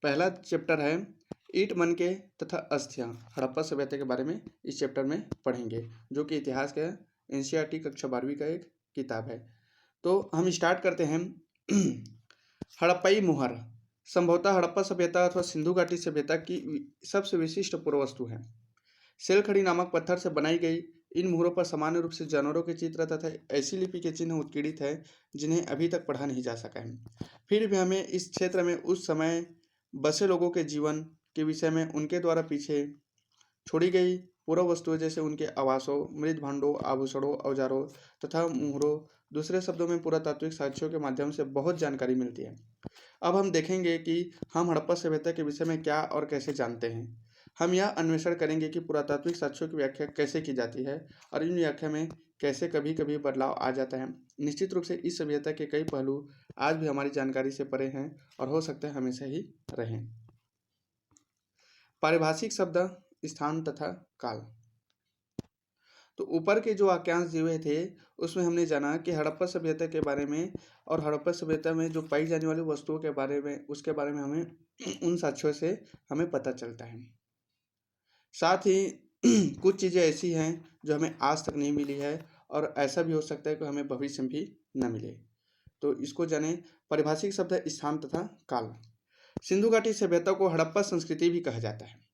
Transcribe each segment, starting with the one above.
पहला चैप्टर है ईंट मनके तथा अस्थियां। हड़प्पा सभ्यता के बारे में इस चैप्टर में पढ़ेंगे, जो कि इतिहास का एनसीईआरटी कक्षा 12वीं का एक किताब है। तो हम स्टार्ट करते हैं। हड़प्पाई मुहर संभवतः हड़प्पा सभ्यता अथवा सिंधु घाटी सभ्यता की सबसे विशिष्ट पुरावस्तु है। सेलखड़ी नामक पत्थर से बनाई गई इन मुहरों पर सामान्य रूप से जानवरों के चित्र तथा ऐसी लिपि के चिन्ह उत्कीर्णित है जिन्हें अभी तक पढ़ा नहीं जा सका है। फिर भी हमें इस क्षेत्र में उस समय बसे लोगों के जीवन के विषय में उनके द्वारा पीछे छोड़ी गई पूर्व वस्तुएं जैसे उनके आवासों, मृत भांडों, आभूषणों, औजारों तथा मुहरों, दूसरे शब्दों में पुरातात्विक साक्ष्यों के माध्यम से बहुत जानकारी मिलती है। अब हम देखेंगे कि हम हड़प्पा सभ्यता के विषय में क्या और कैसे जानते हैं। हम यह अन्वेषण करेंगे कि पुरातात्विक साक्ष्यों की व्याख्या कैसे की जाती है और इन व्याख्या में कैसे कभी कभी बदलाव आ जाता है। निश्चित रूप से इस सभ्यता के कई पहलू आज भी हमारी जानकारी से परे हैं और हो सकता है हमेशा ही रहें। पारिभाषिक शब्द स्थान तथा काल। तो ऊपर के जो वाक्यांश दिए थे उसमें हमने जाना कि हड़प्पा सभ्यता के बारे में और हड़प्पा सभ्यता में जो पाई जाने वाली वस्तुओं के बारे में उसके बारे में हमें उन साक्ष्यों से हमें पता चलता है। साथ ही कुछ चीज़ें ऐसी हैं जो हमें आज तक नहीं मिली है और ऐसा भी हो सकता है कि हमें भविष्य में भी न मिले। तो इसको जाने। पारिभाषिक शब्द स्थान तथा काल। सिंधु घाटी सभ्यता को हड़प्पा संस्कृति भी कहा जाता है।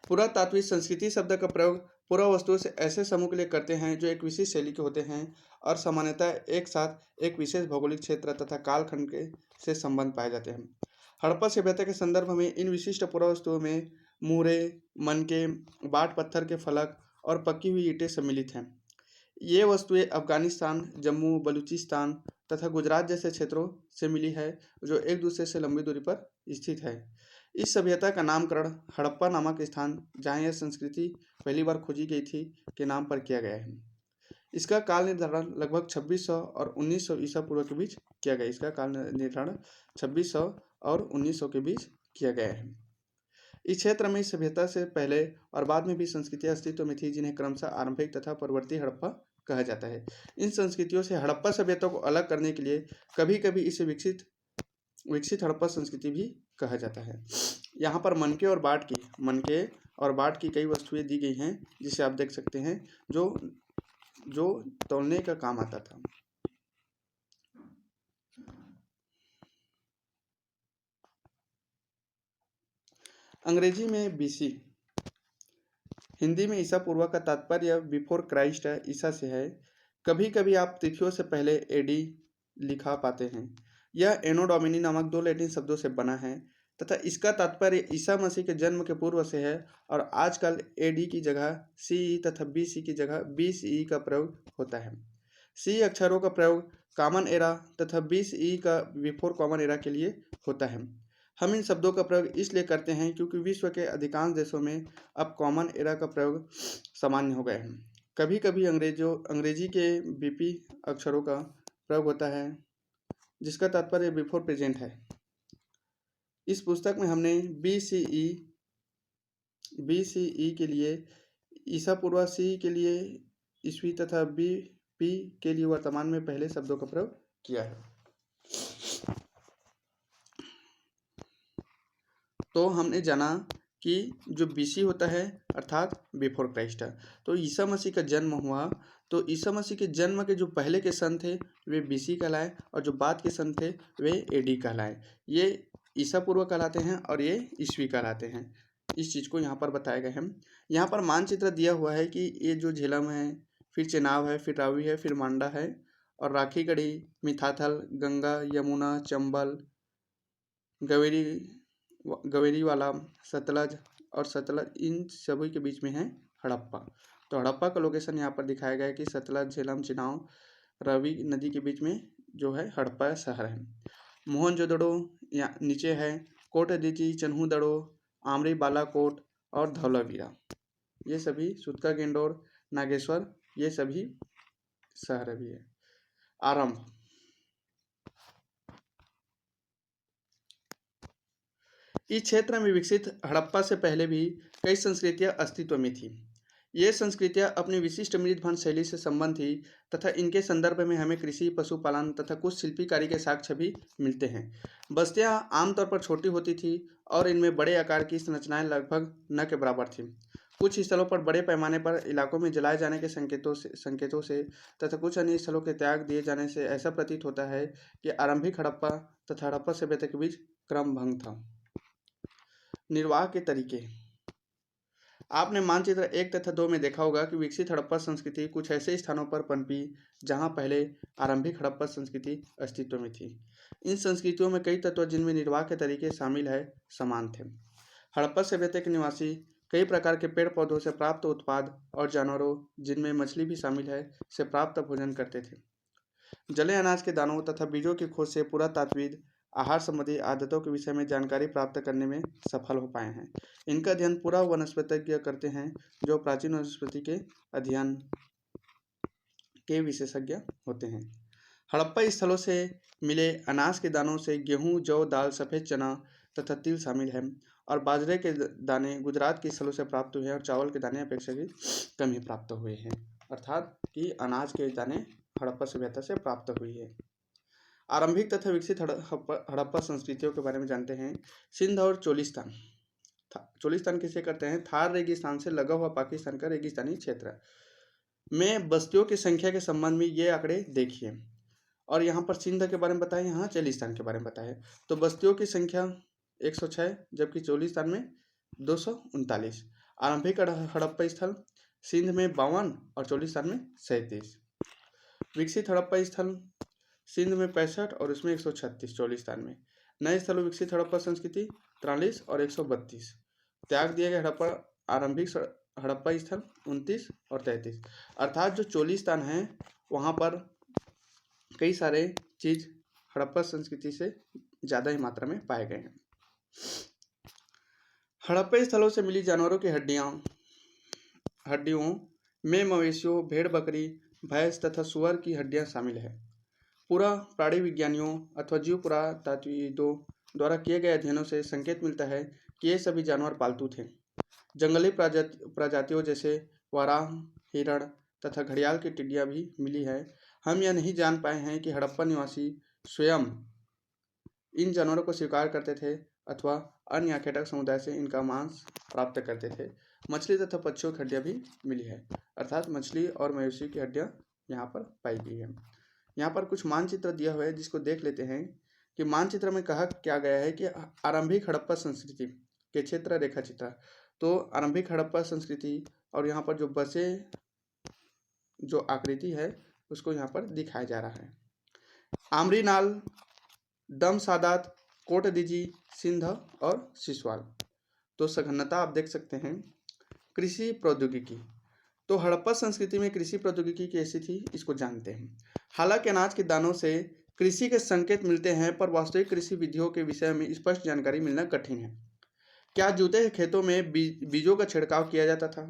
पुरातात्विक संस्कृति शब्द का प्रयोग पूरा वस्तुओं से ऐसे समूह के लिए करते हैं जो एक विशेष शैली के होते हैं और सामान्यतः एक साथ एक विशेष भौगोलिक क्षेत्र तथा कालखंड के से संबंध पाए जाते हैं। हड़प्पा सभ्यता के संदर्भ में इन विशिष्ट पुरा वस्तुओं में मुहरे, मनके, बाट पत्थर के फलक और पक्की हुई ईंटें सम्मिलित हैं। ये वस्तुएं अफगानिस्तान, जम्मू, बलूचिस्तान तथा गुजरात जैसे क्षेत्रों से मिली है जो एक दूसरे से लंबी दूरी पर स्थित है। इस सभ्यता का नामकरण हड़प्पा नामक स्थान जहाँ यह संस्कृति पहली बार खोजी गई थी के नाम पर किया गया है। इसका काल निर्धारण लगभग 2600 और 1900 ईसा पूर्व के बीच किया गया। इसका काल निर्धारण 2600 और 1900 के बीच किया गया है। इस क्षेत्र में इस सभ्यता से पहले और बाद में भी संस्कृतियां अस्तित्व में थी जिन्हें क्रमशः आरंभिक तथा परवर्ती हड़प्पा कहा जाता है। इन संस्कृतियों से हड़प्पा सभ्यता को अलग करने के लिए कभी कभी इसे विकसित हड़प्पा संस्कृति भी कहा जाता है। यहाँ पर मनके और बाट की कई वस्तुएं दी गई हैं जिसे आप देख सकते हैं जो तौलने का काम आता था। अंग्रेजी में बीसी, हिंदी में ईसा पूर्व का तात्पर्य बिफोर क्राइस्ट ईसा से है। कभी कभी आप तिथियों से पहले एडी लिखा पाते हैं। यह एनो डोमिनी नामक दो लैटिन शब्दों से बना है तथा इसका तात्पर्य ईसा मसीह के जन्म के पूर्व से है और आजकल एडी की जगह सीई तथा बीसी की जगह बीसीई का प्रयोग होता है। सी अक्षरों का प्रयोग कॉमन एरा तथा बीसीई का बिफोर कॉमन एरा के लिए होता है। हम इन शब्दों का प्रयोग इसलिए करते हैं क्योंकि विश्व के अधिकांश देशों में अब कॉमन एरा का प्रयोग सामान्य हो गया है। कभी कभी अंग्रेजी के बीपी अक्षरों का प्रयोग होता है जिसका तात्पर्य बिफोर प्रेजेंट है। इस पुस्तक में हमने बीसीई के लिए ईसा पूर्व, सी के लिए ईस्वी तथा बीपी के लिए वर्तमान में पहले शब्दों का प्रयोग किया है। तो हमने जाना कि जो बीसी होता है अर्थात बिफोर क्राइस्ट, तो ईसा मसीह का जन्म हुआ तो ईसा मसीह के जन्म के जो पहले के सन थे वे बीसी कहलाए और जो बाद के सन थे वे एडी कहलाए। ये ईसा पूर्व कहलाते हैं और ये ईस्वी कहलाते हैं। इस चीज़ को यहाँ पर बताया गया है। यहाँ पर मानचित्र दिया हुआ है कि ये जो झेलम है, फिर चेनाब है, फिर रावी है, फिर मांडा है और राखीगढ़ी, मिथाथल, गंगा, यमुना, चंबल, गवेरी वाला, सतलज और सतलज इन सभी के बीच में है हड़प्पा। तो हड़प्पा का लोकेशन यहाँ पर दिखाया गया है कि सतलज, झेलम, चिनाव, रावी नदी के बीच में जो है हड़प्पा शहर है। मोहनजोदड़ो यहाँ नीचे है, कोटदीची, चन्हूदड़ो, आमरी बालाकोट और धौलावीरा, ये सभी सुतका गेंडोर, नागेश्वर, ये सभी शहर भी है। आरंभ। इस क्षेत्र में विकसित हड़प्पा से पहले भी कई संस्कृतियां अस्तित्व में थी। ये संस्कृतियाँ अपनी विशिष्ट मृदभंड शैली से संबंध थी तथा इनके संदर्भ में हमें कृषि, पशुपालन तथा कुछ शिल्पी कार्य के साक्ष्य भी मिलते हैं। बस्तियाँ आमतौर पर छोटी होती थी और इनमें बड़े आकार की संरचनाएं लगभग न के बराबर थीं। कुछ स्थलों पर बड़े पैमाने पर इलाकों में जलाए जाने के संकेतों से तथा कुछ अन्य स्थलों के त्याग दिए जाने से ऐसा प्रतीत होता है कि आरंभिक हड़प्पा तथा हड़प्पा सभ्यता के बीच क्रम भंग था। निर्वाह के तरीके। आपने मानचित्र 1 तथा 2 में देखा होगा कि विकसित हड़प्पा संस्कृति कुछ ऐसे स्थानों पर पनपी जहां पहले आरंभिक हड़प्पा संस्कृति अस्तित्व में थी। इन संस्कृतियों में कई तत्व जिनमें निर्वाह के तरीके शामिल है समान थे। हड़प्पा सभ्यता के निवासी कई प्रकार के पेड़ पौधों से प्राप्त उत्पाद और जानवरों, जिनमें मछली भी शामिल है, से प्राप्त भोजन करते थे। जले अनाज के दानों तथा बीजों की खोज से पुरातात्विद आहार संबंधी आदतों के विषय में जानकारी प्राप्त करने में सफल हो पाए हैं। इनका अध्ययन पूरा वनस्पतिज्ञ करते हैं, जो प्राचीन वनस्पति के अध्ययन के विशेषज्ञ होते हैं। हड़प्पा स्थलों से मिले अनाज के दानों से गेहूं, जौ, दाल, सफ़ेद चना तथा तिल शामिल है और बाजरे के दाने गुजरात के स्थलों से प्राप्त हुए हैं और चावल के दाने अपेक्षाकृत कम ही प्राप्त हुए हैं। अर्थात कि अनाज के दाने हड़प्पा सभ्यता से प्राप्त हुई है। आरंभिक तथा विकसित हड़प्पा संस्कृतियों के बारे में जानते हैं। सिंध और चोलिस्तान। चोलिस्तान किसे करते हैं? थार रेगिस्तान से लगा हुआ पाकिस्तान का रेगिस्तानी क्षेत्र में बस्तियों की संख्या के संबंध में ये आंकड़े देखिए। और यहाँ पर सिंध के बारे में बताएं, यहाँ चोलिस्तान के बारे में बताएं। तो बस्तियों की संख्या 106, जबकि चोलिस्तान में 239। आरंभिक हड़प्पा स्थल सिंध में 52 और चोलिस्तान में 37। विकसित हड़प्पा स्थल सिंध में 65 और उसमें 136 चोलिस्तान में। नए स्थलों विकसित हड़प्पा संस्कृति 43 और 132। त्याग दिए गए आरंभिक हड़प्पा स्थल 29 और 33। अर्थात जो चोलिस्तान है वहाँ पर कई सारे चीज हड़प्पा संस्कृति से ज़्यादा ही मात्रा में पाए गए हैं। हड़प्पा स्थलों से मिली जानवरों की हड्डियों में मवेशियों, भेड़, बकरी, भैंस तथा सुअर की हड्डियां शामिल है। पूरा प्राणी विज्ञानियों अथवा जीव पुरातात्विदों द्वारा किए गए अध्ययनों से संकेत मिलता है कि ये सभी जानवर पालतू थे। जंगली प्रजातियों जैसे वाराह, हिरण तथा घड़ियाल की टिड्डियां भी मिली है। हम यह नहीं जान पाए हैं कि हड़प्पा निवासी स्वयं इन जानवरों को शिकार करते थे अथवा अन्य आखेटक समुदाय से इनका मांस प्राप्त करते थे। मछली तथा पक्षियों की हड्डियां भी मिली है, अर्थात मछली और मवेशी की हड्डियां यहाँ पर पाई गई है। यहाँ पर कुछ मानचित्र दिया हुआ है जिसको देख लेते हैं कि मानचित्र में कहा क्या गया है कि आरंभिक हड़प्पा संस्कृति के क्षेत्र रेखा चित्र। तो आरंभिक हड़प्पा संस्कृति और यहाँ पर जो बसे जो आकृति है उसको यहाँ पर दिखाया जा रहा है। आमरीनाल, दम सादात, कोट दीजी, सिंध और सिसवाल। तो सघनता आप देख सकते हैं। कृषि प्रौद्योगिकी। तो हड़प्पा संस्कृति में कृषि प्रौद्योगिकी कैसी थी इसको जानते हैं। हालांकि अनाज के दानों से कृषि के संकेत मिलते हैं, पर वास्तविक कृषि विधियों के विषय में स्पष्ट जानकारी मिलना कठिन है। क्या जूते खेतों में बीजों का छिड़काव किया जाता था?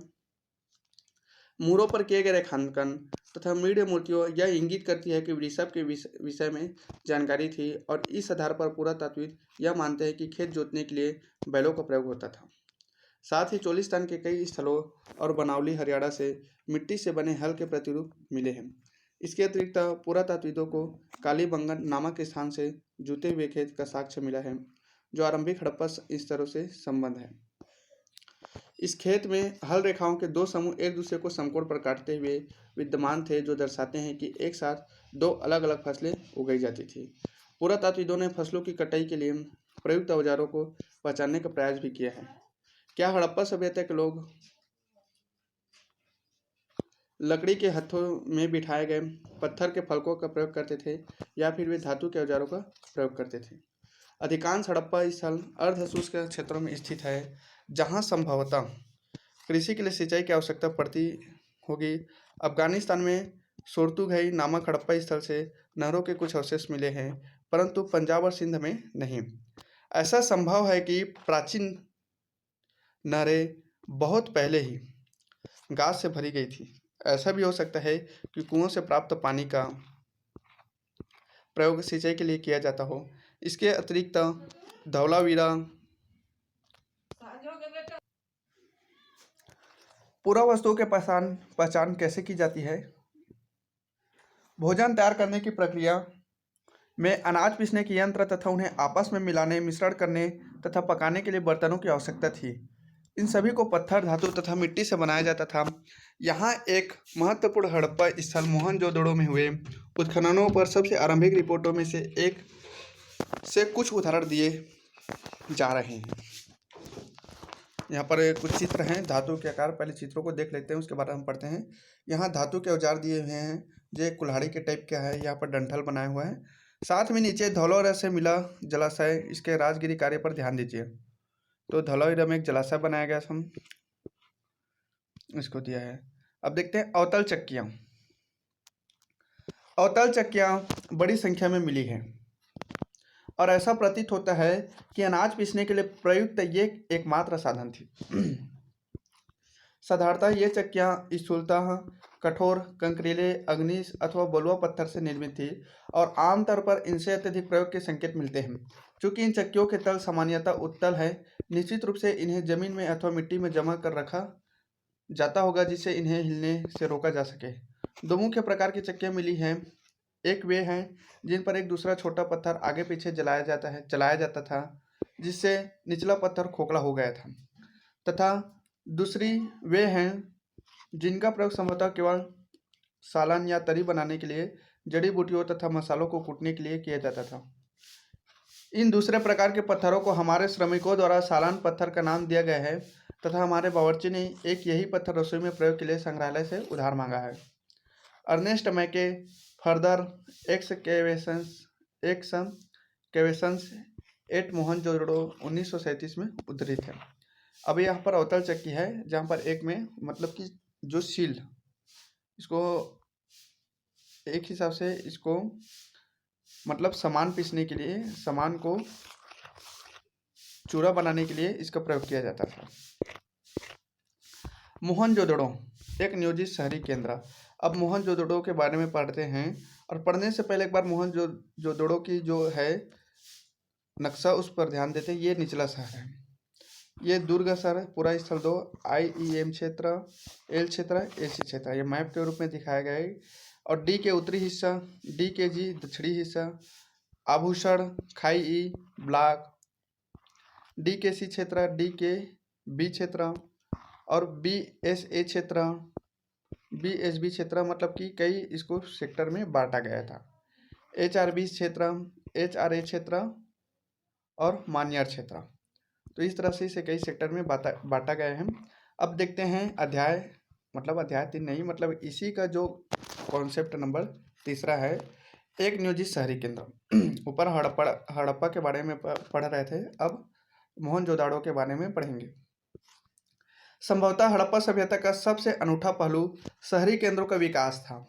मूरों पर किए गए रेखांकन तथा मृद मूर्तियों यह इंगित करती है कि वृषभ के विषय में जानकारी थी और इस आधार पर पुरातात्विद यह मानते हैं कि खेत जोतने के लिए बैलों का प्रयोग होता था। साथ ही चोलिस्तान के कई स्थलों और बनावली हरियाणा से मिट्टी से बने हल के प्रतिरूप मिले हैं। इसके अतिरिक्त पुरातात्विदों को कालीबंगन नामक स्थान से जूते हुए खेत का साक्ष्य मिला है, जो आरंभिक हड़प्पा स्तरों से संबंध है। इस खेत में हल रेखाओं के दो समूह एक दूसरे को समकोण पर काटते हुए विद्यमान थे, जो दर्शाते हैं कि एक साथ दो अलग अलग फसलें उगाई जाती थी। पुरातात्विदों ने फसलों की कटाई के लिए प्रयुक्त औजारों को पहचानने का प्रयास भी किया है। क्या हड़प्पा सभ्यता के लोग लकड़ी के हथों में बिठाए गए पत्थर के फलकों का प्रयोग करते थे या फिर वे धातु के औजारों का प्रयोग करते थे? अधिकांश हड़प्पा स्थल अर्धशुष्क क्षेत्रों में स्थित है, जहां संभवतः कृषि के लिए सिंचाई की आवश्यकता पड़ती होगी। अफगानिस्तान में सोर्तुघई नामक हड़प्पा स्थल से नहरों के कुछ अवशेष मिले हैं, परंतु पंजाब और सिंध में नहीं। ऐसा संभव है कि प्राचीन नहरें बहुत पहले ही घास से भरी गई थी। ऐसा भी हो सकता है कि कुओं से प्राप्त पानी का प्रयोग सिंचाई के लिए किया जाता हो। इसके अतिरिक्त धौलावीरा पूरा वस्तुओं के पहचान पहचान कैसे की जाती है? भोजन तैयार करने की प्रक्रिया में अनाज पीसने के यंत्र तथा उन्हें आपस में मिलाने, मिश्रण करने तथा पकाने के लिए बर्तनों की आवश्यकता थी। इन सभी को पत्थर, धातु तथा मिट्टी से बनाया जाता था। यहाँ एक महत्वपूर्ण हड़प्पा स्थल मोहनजोदड़ो में हुए उत्खननों पर सबसे आरंभिक रिपोर्टों में से एक से कुछ उदाहरण दिए जा रहे हैं। यहाँ पर कुछ चित्र हैं धातु के आकार। पहले चित्रों को देख लेते हैं, उसके बाद हम पढ़ते हैं। यहाँ धातु के औजार दिए हुए हैं, जो एक कुल्हाड़ी के टाइप का है। यहाँ पर डंठल बनाया हुआ है, साथ में नीचे धौलावीरा से मिला जलाशय। इसके राजगिरी कार्य पर ध्यान दीजिए। तो धौलावीरा में एक जलाशय बनाया गया, हम इसको दिया है। अब देखते हैं अवतल चक्कियाँ। अवतल चक्कियाँ बड़ी संख्या में मिली हैं और ऐसा प्रतीत होता है कि अनाज पीसने के लिए प्रयुक्त ये एकमात्र साधन थी। साधारणतः ये चक्कियाँ स्थूलतः कठोर, कंकरीले, अग्निज अथवा बलुआ पत्थर से निर्मित थी और आमतौर पर इनसे अत्यधिक प्रयोग के संकेत मिलते हैं। चूँकि इन चक्कियों के तल सामान्यतः उत्तल है, निश्चित रूप से इन्हें जमीन में अथवा मिट्टी में जमा कर रखा जाता होगा, जिससे इन्हें हिलने से रोका जा सके। दो मुख्य प्रकार की चक्कियाँ मिली हैं। एक वे हैं जिन पर एक दूसरा छोटा पत्थर आगे पीछे चलाया जाता था, जिससे निचला पत्थर खोखला हो गया था, तथा दूसरी वे हैं जिनका प्रयोग संभवतः केवल सालन या तरी बनाने के लिए, जड़ी बूटियों तथा मसालों को कूटने के लिए किया जाता था। इन दूसरे प्रकार के पत्थरों को हमारे श्रमिकों द्वारा सालान पत्थर का नाम दिया गया है तथा हमारे बावर्ची ने एक यही पत्थर रसोई में प्रयोग के लिए संग्रहालय से उधार मांगा है। अर्नेस्ट मैके फर्दर एक्सकेवेशंस एट मोहनजोदड़ो 1937 में उद्धृत है। अब यहाँ पर अवतल चक्की है, जहाँ पर एक में मतलब कि जो सील, इसको एक हिसाब से इसको मतलब सामान पीसने के लिए, सामान को चूरा बनाने के लिए इसका प्रयोग किया जाता था। मोहनजोदड़ो एक नियोजित शहरी केंद्र। अब मोहनजोदड़ो के बारे में पढ़ते हैं, और पढ़ने से पहले एक बार मोहनजोदड़ो की जो है नक्शा उस पर ध्यान देते हैं। ये निचला शहर है, ये दुर्ग शहर है। पूरा स्थल 2 IEM क्षेत्र, एल क्षेत्र, AC क्षेत्र, ये मैप के रूप में दिखाया गया है। और डी के उत्तरी हिस्सा, DKG दक्षिणी हिस्सा, आभूषण, खाई ई ब्लॉक, DKC क्षेत्र, DKB क्षेत्र और BSA क्षेत्र, BSB क्षेत्र, मतलब कि कई इसको सेक्टर में बांटा गया था। HRB क्षेत्र, HRA क्षेत्र और मान्यार क्षेत्र। तो इस तरह से इसे कई सेक्टर में बांटा गया है। अब देखते हैं अध्याय 3 नहीं, मतलब इसी का जो कॉन्सेप्ट नंबर 3 है, एक नियोजित शहरी केंद्र। ऊपर हड़प्पा के बारे में पढ़ रहे थे, अब मोहनजोदड़ो के बारे में पढ़ेंगे। संभवतः हड़प्पा सभ्यता का सबसे अनूठा पहलू शहरी केंद्रों का विकास था।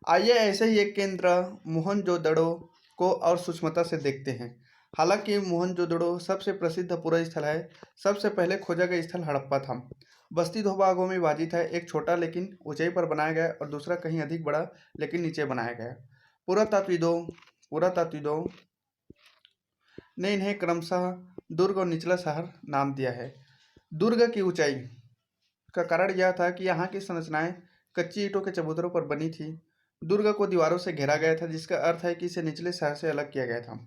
आइए ऐसे ही एक केंद्र मोहनजोदड़ो को और सूक्ष्मता से देखते हैं। हालांकि मोहनजोदड़ो सबसे प्रसिद्ध पूरा स्थल है, सबसे पहले खोजा गया स्थल हड़प्पा था। बस्ती 2 भागों में विभाजित है, एक छोटा लेकिन ऊंचाई पर बनाया गया और दूसरा कहीं अधिक बड़ा लेकिन नीचे बनाया गया। पुरातात्विदों ने इन्हें क्रमशः दुर्ग और निचला शहर नाम दिया है। दुर्ग की ऊंचाई का कारण यह था कि यहाँ की संरचनाएं कच्ची ईंटों के चबूतरों पर बनी थी। दुर्ग को दीवारों से घेरा गया था, जिसका अर्थ है कि इसे निचले शहर से अलग किया गया था।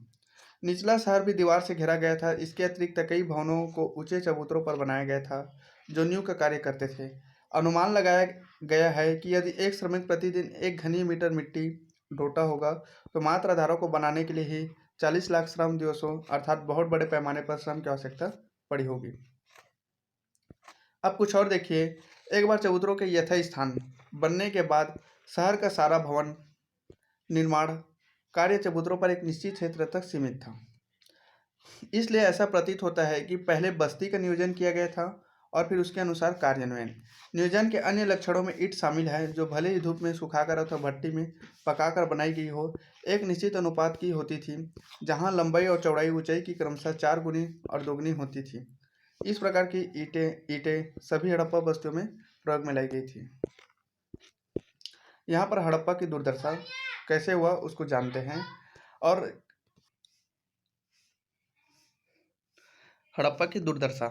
निचला शहर भी दीवार से घेरा गया था। इसके अतिरिक्त कई भवनों को ऊंचे चबूतरों पर बनाया गया था, जो नींव का कार्य करते थे। अनुमान लगाया गया है कि यदि एक श्रमिक प्रतिदिन 1 घनी मीटर मिट्टी ढोता होगा, तो मात्र आधारों को बनाने के लिए ही 40 लाख श्रम दिवसों, अर्थात बहुत बड़े पैमाने पर श्रम की आवश्यकता पड़ी होगी। अब कुछ और देखिए। एक बार चबूतरों के यथास्थान बनने के बाद शहर का सारा भवन निर्माण कार्य चबूतरों पर एक निश्चित क्षेत्र तक सीमित था। इसलिए ऐसा प्रतीत होता है कि पहले बस्ती का नियोजन किया गया था और फिर उसके अनुसार कार्यान्वयन। नियोजन के अन्य लक्षणों में ईंट शामिल है, जो भले ही धूप में सुखाकर अथवा भट्टी में पकाकर बनाई गई हो, एक निश्चित अनुपात की होती थी, जहां लंबाई और चौड़ाई ऊंचाई की क्रमशः 4 गुनी और 2 गुनी होती थी। इस प्रकार की ईंटें सभी हड़प्पा बस्तियों में प्रयोग में लाई गई थी। यहाँ पर हड़प्पा की दुर्दशा कैसे हुआ उसको जानते हैं। और हड़प्पा की दुर्दशा,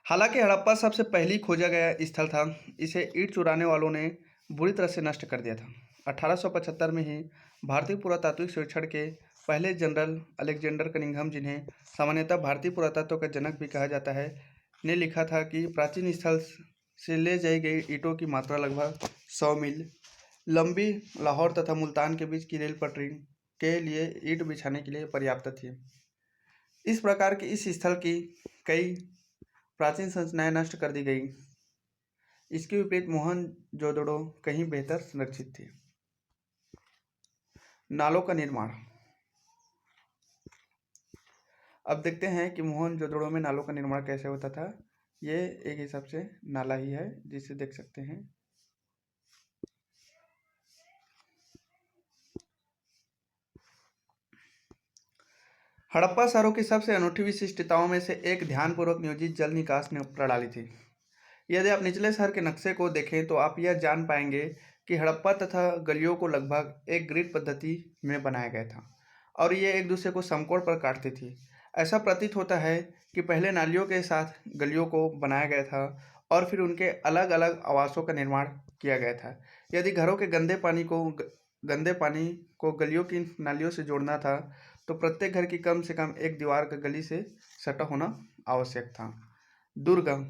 हालांकि हड़प्पा सबसे पहली खोजा गया स्थल था, इसे ईंट चुराने वालों ने बुरी तरह से नष्ट कर दिया था। 1875 में ही भारतीय पुरातात्विक सर्वेक्षण के पहले जनरल अलेक्जेंडर कनिंघम, जिन्हें सामान्यतः भारतीय पुरातत्व का जनक भी कहा जाता है, ने लिखा था कि प्राचीन स्थल से ले जाई गई ईंटों की मात्रा लगभग 100 मील लंबी लाहौर तथा मुल्तान के बीच की रेल पटरी के लिए ईंट बिछाने के लिए पर्याप्त थी। इस प्रकार की इस स्थल की कई प्राचीन संरचनाएं नष्ट कर दी गई। इसके विपरीत मोहनजोदड़ो कहीं बेहतर संरक्षित थी। नालों का निर्माण। अब देखते हैं कि मोहनजोदड़ो में नालों का निर्माण कैसे होता था। ये एक हिसाब से नाला ही है, जिसे देख सकते हैं। हड़प्पा शहरों की सबसे अनूठी विशिष्टताओं में से एक ध्यानपूर्वक नियोजित जल निकास प्रणाली थी। यदि आप निचले शहर के नक्शे को देखें तो आप यह जान पाएंगे कि हड़प्पा तथा गलियों को लगभग एक ग्रिड पद्धति में बनाया गया था और ये एक दूसरे को समकोण पर काटती थी। ऐसा प्रतीत होता है कि पहले नालियों के साथ गलियों को बनाया गया था और फिर उनके अलग अलग आवासों का निर्माण किया गया था। यदि घरों के गंदे पानी को गलियों की नालियों से जोड़ना था तो प्रत्येक घर की कम से कम एक दीवार का गली से सटा होना आवश्यक था। दुर्गम।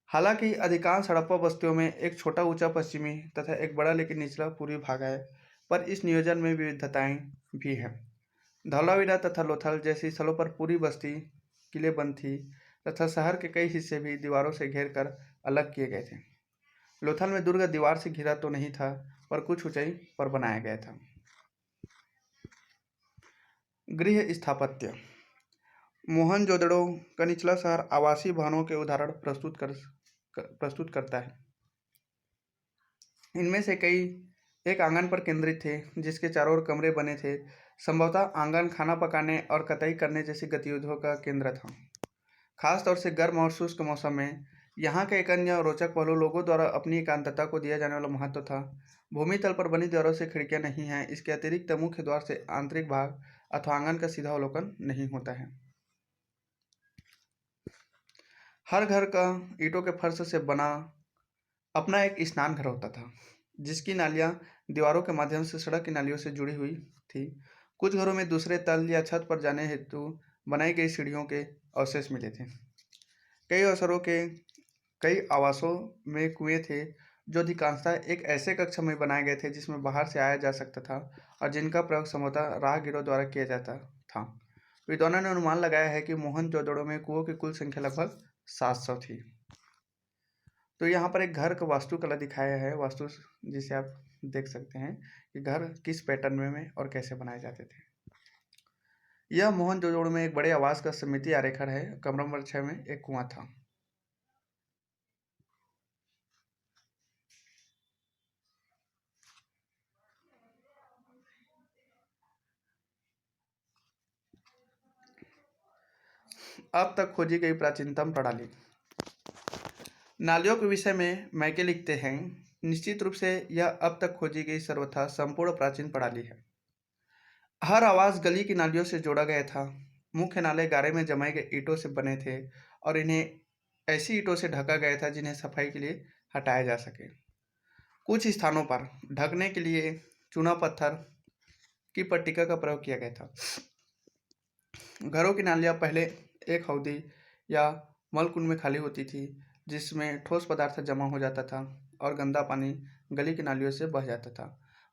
हालांकि अधिकांश हड़प्पा बस्तियों में एक छोटा ऊंचा पश्चिमी तथा एक बड़ा लेकिन निचला पूर्वी भाग है, पर इस नियोजन में विविधताएं भी हैं। धौलावीरा तथा लोथल जैसी स्थलों पर पूरी बस्ती किलेबंद थी तथा शहर के कई हिस्से भी दीवारों से घेर कर अलग किए गए थे। लोथल में दुर्ग दीवार से घिरा तो नहीं था, पर कुछ ऊंचाई पर बनाया गया था। गृह स्थापत्य। मोहनजोदड़ो का निचला शहर आवासीय भवनों के उदाहरण प्रस्तुत करता है। इनमें से कई एक आंगन पर केंद्रित थे, जिसके चारों ओर कमरे बने थे। संभवतः आंगन खाना पकाने और कटाई करने जैसी गतिविधियों का केंद्र था। खासतौर से गर्म और शुष्क मौसम में यहाँ का एक अन्य रोचक पहलू लोगों द्वारा अपनी एकांतता को दिया जाने वाला महत्व था। भूमि तल पर बनी दीवारों से खिड़कियां नहीं हैं। इसके अतिरिक्त मुख्य द्वार से आंतरिक भाग अथवा आंगन का सीधा अवलोकन नहीं होता है। हर घर का ईंटों के फर्श से बना अपना एक स्नान घर होता था, जिसकी नालियां दीवारों के माध्यम से सड़क की नालियों से जुड़ी हुई थी। कुछ घरों में दूसरे तल या छत पर जाने हेतु बनाई गई सीढ़ियों के अवशेष मिले थे। कई आवासों में कुएं थे, जो अधिकांशतः एक ऐसे कक्ष में बनाए गए थे जिसमें बाहर से आया जा सकता था और जिनका प्रयोग संभवतः राहगीरों द्वारा किया जाता था। विद्वानों ने अनुमान लगाया है कि मोहनजोदड़ो में कुओं की कुल संख्या लगभग 700 थी। तो यहाँ पर एक घर का वास्तुकला दिखाया है, वास्तु जिसे आप देख सकते हैं कि घर किस पैटर्न में और कैसे बनाए जाते थे। यह मोहनजोदड़ो में एक बड़े आवास का समिति आरेखन है। कमरा नंबर 6 में एक कुआं था। अब तक खोजी गई प्राचीनतम प्रणाली। नालियों के विषय में मैके लिखते हैं, निश्चित रूप से यह अब तक खोजी गई सर्वथा संपूर्ण प्राचीन प्रणाली है। हर आवास गली की नालियों से जोड़ा गया था। मुख्य नाले गारे में जमाए गए ईंटों से बने थे और इन्हें ऐसी ईंटों से ढका गया था जिन्हें सफाई के लिए हटाया जा सके। कुछ स्थानों पर ढकने के लिए चूना पत्थर की पट्टिका का प्रयोग किया गया था। घरों की नालियां पहले एक हौदी या मलकुंड में खाली होती थी, जिसमें ठोस पदार्थ जमा हो जाता था और गंदा पानी गली की नालियों से बह जाता था।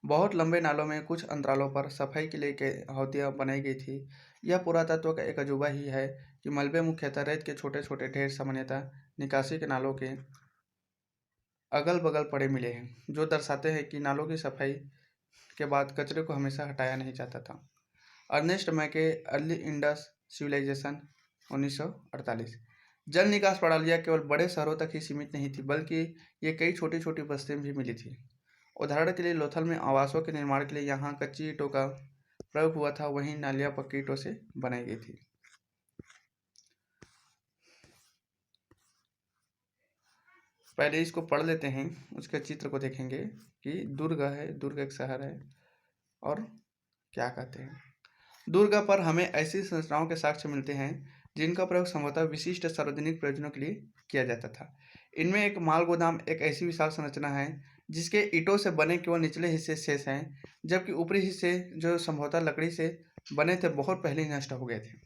बहुत लंबे नालों में कुछ अंतरालों पर सफाई के लिए हौदियाँ बनाई गई थी। यह पुरातत्व का एक अजूबा ही है कि मलबे मुख्यतः रेत के छोटे छोटे ढेर सामान्यतः निकासी के नालों के अगल बगल पड़े मिले हैं, जो दर्शाते हैं कि नालों की सफाई के बाद कचरे को हमेशा हटाया नहीं जाता था। अर्नेस्ट मैके अर्ली इंडस सिविलाइजेशन 1948। जल निकास प्रणालियाँ केवल बड़े शहरों तक ही सीमित नहीं थी, बल्कि ये कई छोटी छोटी बस्तियाँ भी मिली थी। उदाहरण के लिए लोथल में आवासों के निर्माण के लिए यहाँ कच्ची ईंटों का प्रयोग हुआ था, वहीं नालियाँ पक्की ईंटों से बनाई गई थी। पहले इसको पढ़ लेते हैं, उसके चित्र को देखेंगे कि दुर्ग है, दुर्ग एक शहर है और क्या कहते हैं। दुर्ग पर हमें ऐसी संरचनाओं के साक्ष्य मिलते हैं जिनका प्रयोग संभवतः विशिष्ट सार्वजनिक प्रयोजनों के लिए किया जाता था। इनमें एक माल गोदाम एक ऐसी विशाल संरचना है जिसके ईंटों से बने केवल निचले हिस्से शेष हैं, जबकि ऊपरी हिस्से जो संभवतः लकड़ी से बने थे बहुत पहले ही नष्ट हो गए थे।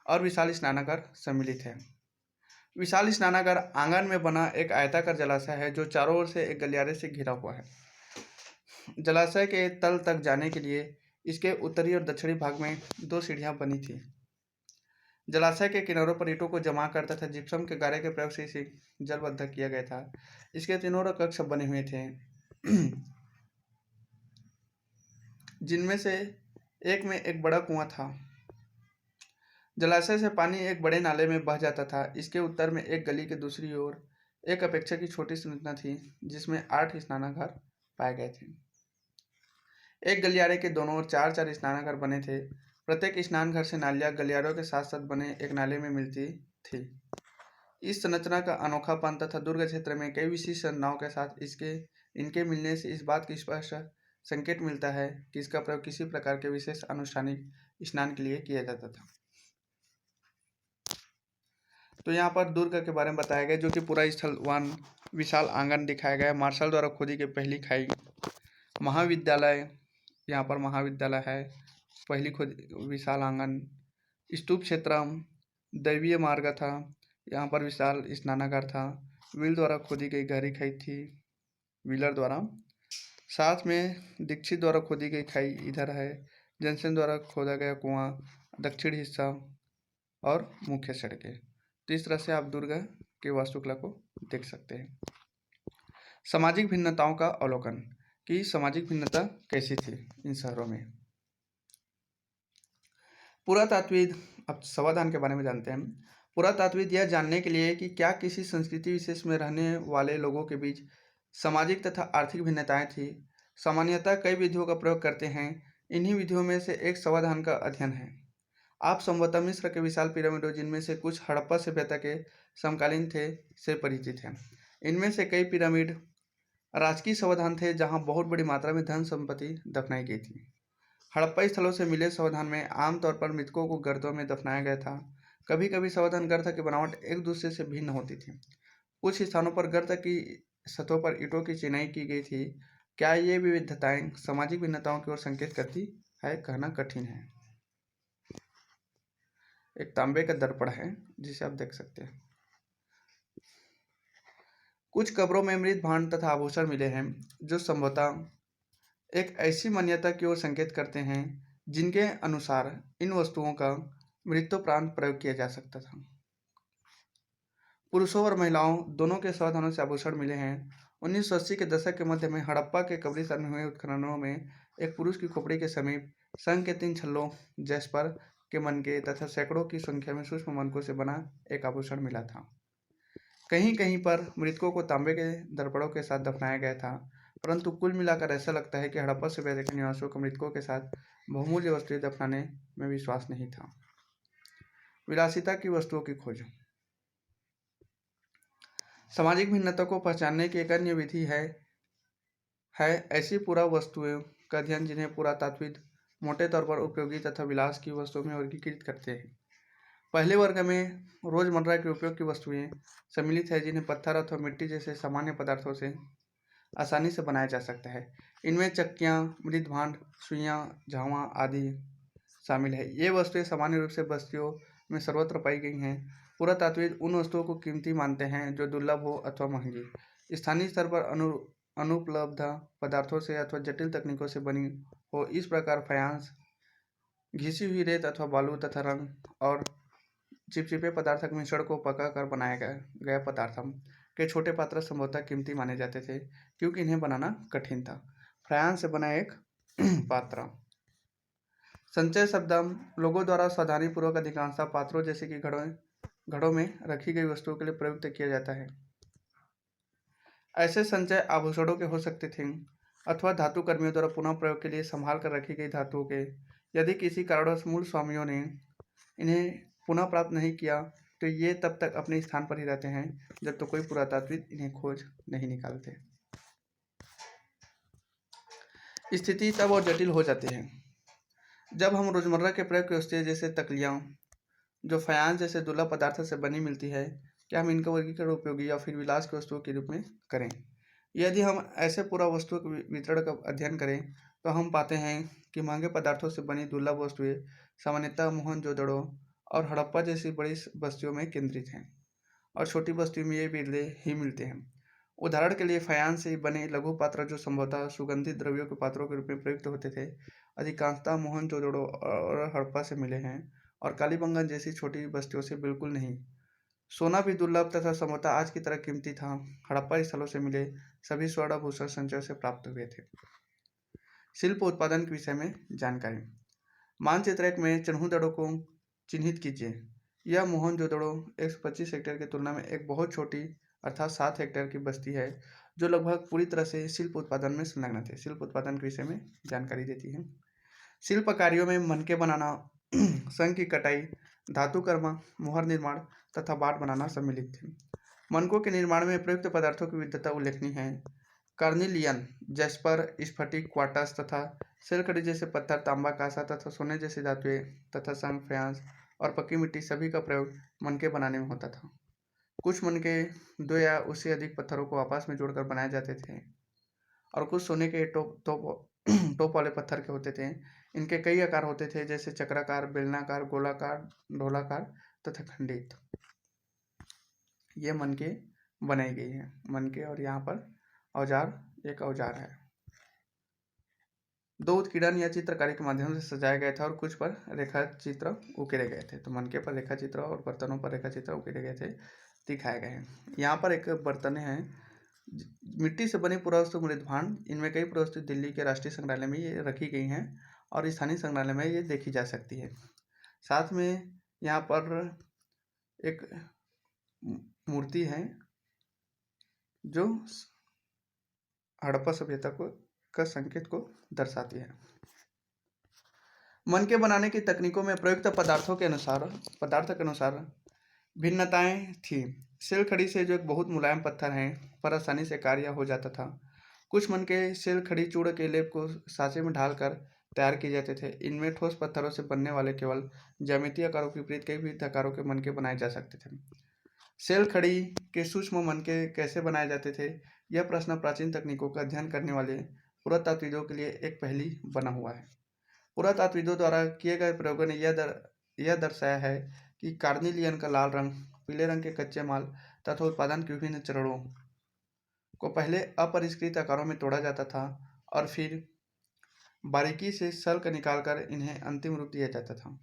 और विशाल स्नानागार सम्मिलित है। विशाल स्नानागार आंगन में बना एक आयताकार जलाशय है जो चारों ओर से एक गलियारे से घिरा हुआ है। जलाशय के तल तक जाने के लिए इसके उत्तरी और दक्षिणी भाग में 2 सीढ़ियां बनी थी। जलाशय के किनारों पर ईंटों को जमा कर तथा जिप्सम के गारे के प्रयोग से इसे जलबद्ध किया गया था। इसके तीनों कक्ष बने हुए थे जिनमें से एक में एक बड़ा कुआं था। जलाशय से पानी एक बड़े नाले में बह जाता था। इसके उत्तर में एक गली के दूसरी ओर एक अपेक्षाकृत छोटी संरचना थी जिसमें 8 स्नानागार पाए गए थे। एक गलियारे के दोनों ओर 4-4 स्नानागार बने थे। प्रत्येक स्नानघर से नालियां गलियारों के साथ साथ बने एक नाले में मिलती थी। इस संरचना का अनोखापन तथा दुर्ग क्षेत्र में कई विशिष्ट संरचनाओं के साथ इनके मिलने से इस बात की स्पष्ट संकेत मिलता है कि इसका प्रयोग किसी प्रकार के विशेष अनुष्ठानिक स्नान के लिए किया जाता था। तो यहाँ पर दुर्ग के बारे में बताया गया, जो कि पूरा स्थल वन विशाल आंगन दिखाया गया है। मार्शल द्वारा खोदी गई पहली खाई, महाविद्यालय, यहाँ पर महाविद्यालय है, पहली खोदी विशाल आंगन, स्तूप क्षेत्र, दैवीय मार्ग था, यहाँ पर विशाल स्नानागार था, व्हील द्वारा खोदी गई गहरी खाई थी, व्हीलर द्वारा, साथ में दीक्षित द्वारा खोदी गई खाई इधर है, जनसेन द्वारा खोदा गया कुआं, दक्षिण हिस्सा और मुख्य सड़कें। तो इस तरह से आप दुर्ग के वास्तुकला को देख सकते हैं। सामाजिक भिन्नताओं का अवलोकन, कि सामाजिक भिन्नता कैसी थी इन शहरों में। पुरातात्विद, अब समाधान के बारे में जानते हैं। पुरातात्विद यह जानने के लिए कि क्या किसी संस्कृति विशेष में रहने वाले लोगों के बीच सामाजिक तथा आर्थिक भिन्नताएं थी, सामान्यतः कई विधियों का प्रयोग करते हैं। इन्हीं विधियों में से एक समाधान का अध्ययन है। आप संभवतः मिस्र के विशाल पिरामिडों, जिनमें से कुछ हड़प्पा सभ्यता के समकालीन थे, से परिचित हैं। इनमें से कई पिरामिड राजकीय समाधान थे जहां बहुत बड़ी मात्रा में धन संपत्ति दफनाई गई थी। हड़प्पा स्थलों से मिले समाधान में आमतौर पर मृतकों को गर्तों में दफनाया गया था। कभी कभी समाधान गर्त की बनावट एक दूसरे से भिन्न होती थी। कुछ स्थानों पर गर्त की सतहों पर ईंटों की चिनाई की गई थी। क्या ये विविधताएं सामाजिक भिन्नताओं की ओर संकेत करती है, कहना कठिन है। एक तांबे का दर्पण है जिसे आप देख सकते हैं। कुछ कब्रों में मृत भांड तथा आभूषण मिले हैं जो संभवतः एक ऐसी मान्यता की ओर संकेत करते हैं जिनके अनुसार इन वस्तुओं का मृत्युपरांत प्रयोग किया जा सकता था। पुरुषों और महिलाओं दोनों के सावधानों से आभूषण मिले हैं। 1980 के दशक के मध्य में हड़प्पा के कब्रिस्तान में हुए उत्खननों में एक पुरुष की खोपड़ी के समीप शंख के 3 छल्लों, जैस्पर के मनके तथा सैकड़ों की संख्या में सूक्ष्म मनकों से बना एक आभूषण मिला था। कहीं कहीं पर मृतकों को तांबे के दर्पणों के साथ दफनाया गया था, परंतु कुल मिलाकर ऐसा लगता है कि हड़प्पा सभ्यता के निवासियों को मृतकों के साथ बहुमूल्य वस्तुएं दफनाने में विश्वास नहीं था। विलासिता की वस्तुओं की खोज। सामाजिक भिन्नता को पहचानने की एक अन्य विधि है ऐसी पुरा वस्तुओं का अध्ययन जिन्हें पुरातात्विद मोटे तौर पर उपयोगी तथा विलास की वस्तुओं में वर्गीकृत करते हैं। पहले वर्ग में रोजमर्रा के उपयोग की वस्तुएं सम्मिलित है जिन्हें पत्थर अथवा मिट्टी जैसे सामान्य पदार्थों से आसानी से बनाया जा सकता है। इनमें चक्कियाँ, मृत भांड, सुइयाँ, झावा आदि शामिल है। ये वस्तुएं सामान्य रूप से बस्तियों में सर्वत्र पाई गई हैं। पुरातात्विद उन वस्तुओं को कीमती मानते हैं जो दुर्लभ हो अथवा महंगी, स्थानीय स्तर पर अनुपलब्ध पदार्थों से अथवा जटिल तकनीकों से बनी हो। इस प्रकार फायांस, घिसी हुई रेत अथवा बालू तथा रंग और चिपचिपे पदार्थक मिश्रण को पका कर बनाया गया पदार्थम के छोटे पात्र संभवतः कीमती माने जाते थे क्योंकि इन्हें बनाना कठिन था। फ्रांस से बना एक पात्र। संचय शब्द लोगों द्वारा सावधानी पूर्वक अधिकांशतः पात्रों जैसे कि घड़ों में रखी गई वस्तुओं के लिए प्रयुक्त किया जाता है। ऐसे संचय आभूषणों के हो सकते थे अथवा धातु कर्मियों द्वारा पुनः प्रयोग के लिए संभाल कर रखी गई धातुओं के। यदि किसी कारणवश मूल स्वामियों ने इन्हें पुनः प्राप्त नहीं किया तो ये तब तक अपने स्थान पर ही रहते हैं जब तक कोई पुरातात्विद इन्हें खोज नहीं निकालते। स्थिति तब और जटिल हो जाती है जब हम रोजमर्रा के प्रयोग की वस्तुएं जैसे तकलियाँ, जो फायांस जैसे दुर्लभ पदार्थों से बनी मिलती है, क्या हम इनका वर्गीकरण उपयोगी या फिर विलास की वस्तुओं के रूप में करें? यदि हम ऐसे पूरा वस्तुओं के वितरण का अध्ययन करें तो हम पाते हैं कि महंगे पदार्थों से बनी दुर्लभ वस्तुएं सामान्यतः मोहनजोदड़ो और हड़प्पा जैसी बड़ी बस्तियों में केंद्रित हैं और छोटी बस्तियों में ये बिरले ही मिलते हैं। उदाहरण के लिए फायांस से बने लघु पात्र जो संभवतः सुगंधित द्रव्यों के पात्रों के रूप में प्रयुक्त होते थे, अधिकांशतः मोहनजोदड़ो और हड़प्पा से मिले हैं और कालीबंगन जैसी छोटी बस्तियों से बिल्कुल नहीं। सोना भी दुर्लभ तथा संभवतः आज की तरह कीमती था। हड़प्पा स्थलों से मिले सभी स्वर्ण आभूषण संचय से प्राप्त हुए थे। शिल्प उत्पादन के विषय में जानकारी। मानचित्र 1 में चन्हूदड़ो को चिन्हित कीजिए। यह मोहनजोदड़ो 125 हेक्टेयर की तुलना में एक बहुत छोटी अर्थात 7 हेक्टेयर की बस्ती है जो लगभग पूरी तरह से शिल्प उत्पादन में संलग्न थे। शिल्प उत्पादन के विषय में जानकारी देती है। शिल्प कार्यों में मनके बनाना, शंख की कटाई, धातु कर्म, मोहर निर्माण तथा बाट बनाना सम्मिलित थे। मनकों के निर्माण में प्रयुक्त पदार्थों की विविधता उल्लेखनीय है। कार्निलियन, जैस्पर, स्फटिक, क्वार्ट्ज तथा सिलखड़ी जैसे पत्थर, तांबा, कांसा तथा सोने जैसी धातुएं तथा शंख, फायांस और पक्की मिट्टी सभी का प्रयोग मनके बनाने में होता था। कुछ मनके 2 या उससे अधिक पत्थरों को आपस में जोड़कर बनाए जाते थे और कुछ सोने के टोप वाले पत्थर के होते थे। इनके कई आकार होते थे जैसे चक्राकार, बेलनाकार, गोलाकार, ढोलाकार तथा खंडित। ये मनके बनाई गई है। मनके और यहाँ पर औजार, एक औजार है। 2 उत्कीर्णन या चित्रकारी के माध्यम से सजाया गया था और कुछ पर रेखा चित्र उकेरे गए थे। तो मनके पर रेखा चित्र और बर्तनों पर रेखा चित्र उकेरे गए थे, दिखाए गए हैं। यहाँ पर एक बर्तन है, मिट्टी से बनी पुरावस्तु मृत भांड। इनमें कई पुरावस्तु दिल्ली के राष्ट्रीय संग्रहालय में ये रखी गई हैं और स्थानीय संग्रहालय में ये देखी जा सकती है। साथ में यहाँ पर एक मूर्ति है जो हड़प्पा सभ्यता को का संकेत को दर्शाती है। मनके बनाने की तकनीकों में प्रयुक्त पदार्थ के अनुसार भिन्नताएं थी। सिलखड़ी से जो एक बहुत मुलायम पत्थर है पर आसानी से कार्य हो जाता था। कुछ मनके सिलखड़ी चूड़ के लेप को सांचे में ढालकर तैयार किए जाते थे। इनमें ठोस पत्थरों से बनने वाले केवल ज्यामितीय आकारों के विपरीत कई विविध आकारों के मनके बनाए जा सकते थे। सिलखड़ी के सूक्ष्म मनके कैसे बनाए जाते थे, यह प्रश्न प्राचीन तकनीकों का अध्ययन करने वाले पुरातात्विदों के लिए एक पहेली बना हुआ है। पुरातात्विदों द्वारा किए गए प्रयोगों ने यह दर्शाया है कि कार्निलियन का लाल रंग, पीले रंग के कच्चे माल तथा उत्पादन के विभिन्न चरणों को पहले अपरिष्कृत आकारों में तोड़ा जाता था और फिर बारीकी से सल्क निकालकर इन्हें अंतिम रूप दिया जाता था।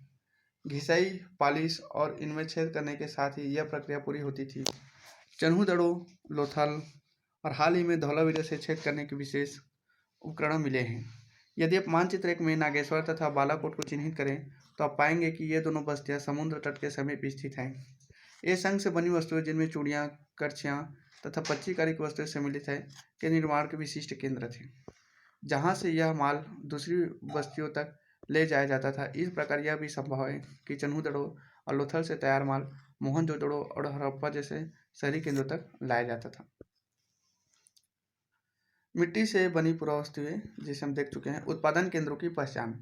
घिसाई, पालिश और इनमें छेद करने के साथ ही यह प्रक्रिया पूरी होती थी। चन्हूदड़ो, लोथल और हाल ही में धौलावीरा से छेद करने के विशेष उपकरण मिले हैं। यदि आप मानचित्र 1 में नागेश्वर तथा बालाकोट को चिन्हित करें तो आप पाएंगे कि ये दोनों बस्तियां समुद्र तट के समीप स्थित हैं। ये शंख से बनी वस्तुएं जिनमें चूड़ियाँ, करछियाँ तथा पच्चीकारी की वस्तुएं सम्मिलित है के निर्माण के विशिष्ट केंद्र थे, जहाँ से यह माल दूसरी बस्तियों तक ले जाया जाता था। इस प्रकार यह भी संभव है कि चन्हूदड़ो और लोथल से तैयार माल मोहनजोदड़ो और हड़प्पा जैसे शहरी केंद्रों तक लाया जाता था। मिट्टी से बनी पुरावस्तुएं जिसे हम देख चुके हैं। उत्पादन केंद्रों की पहचान।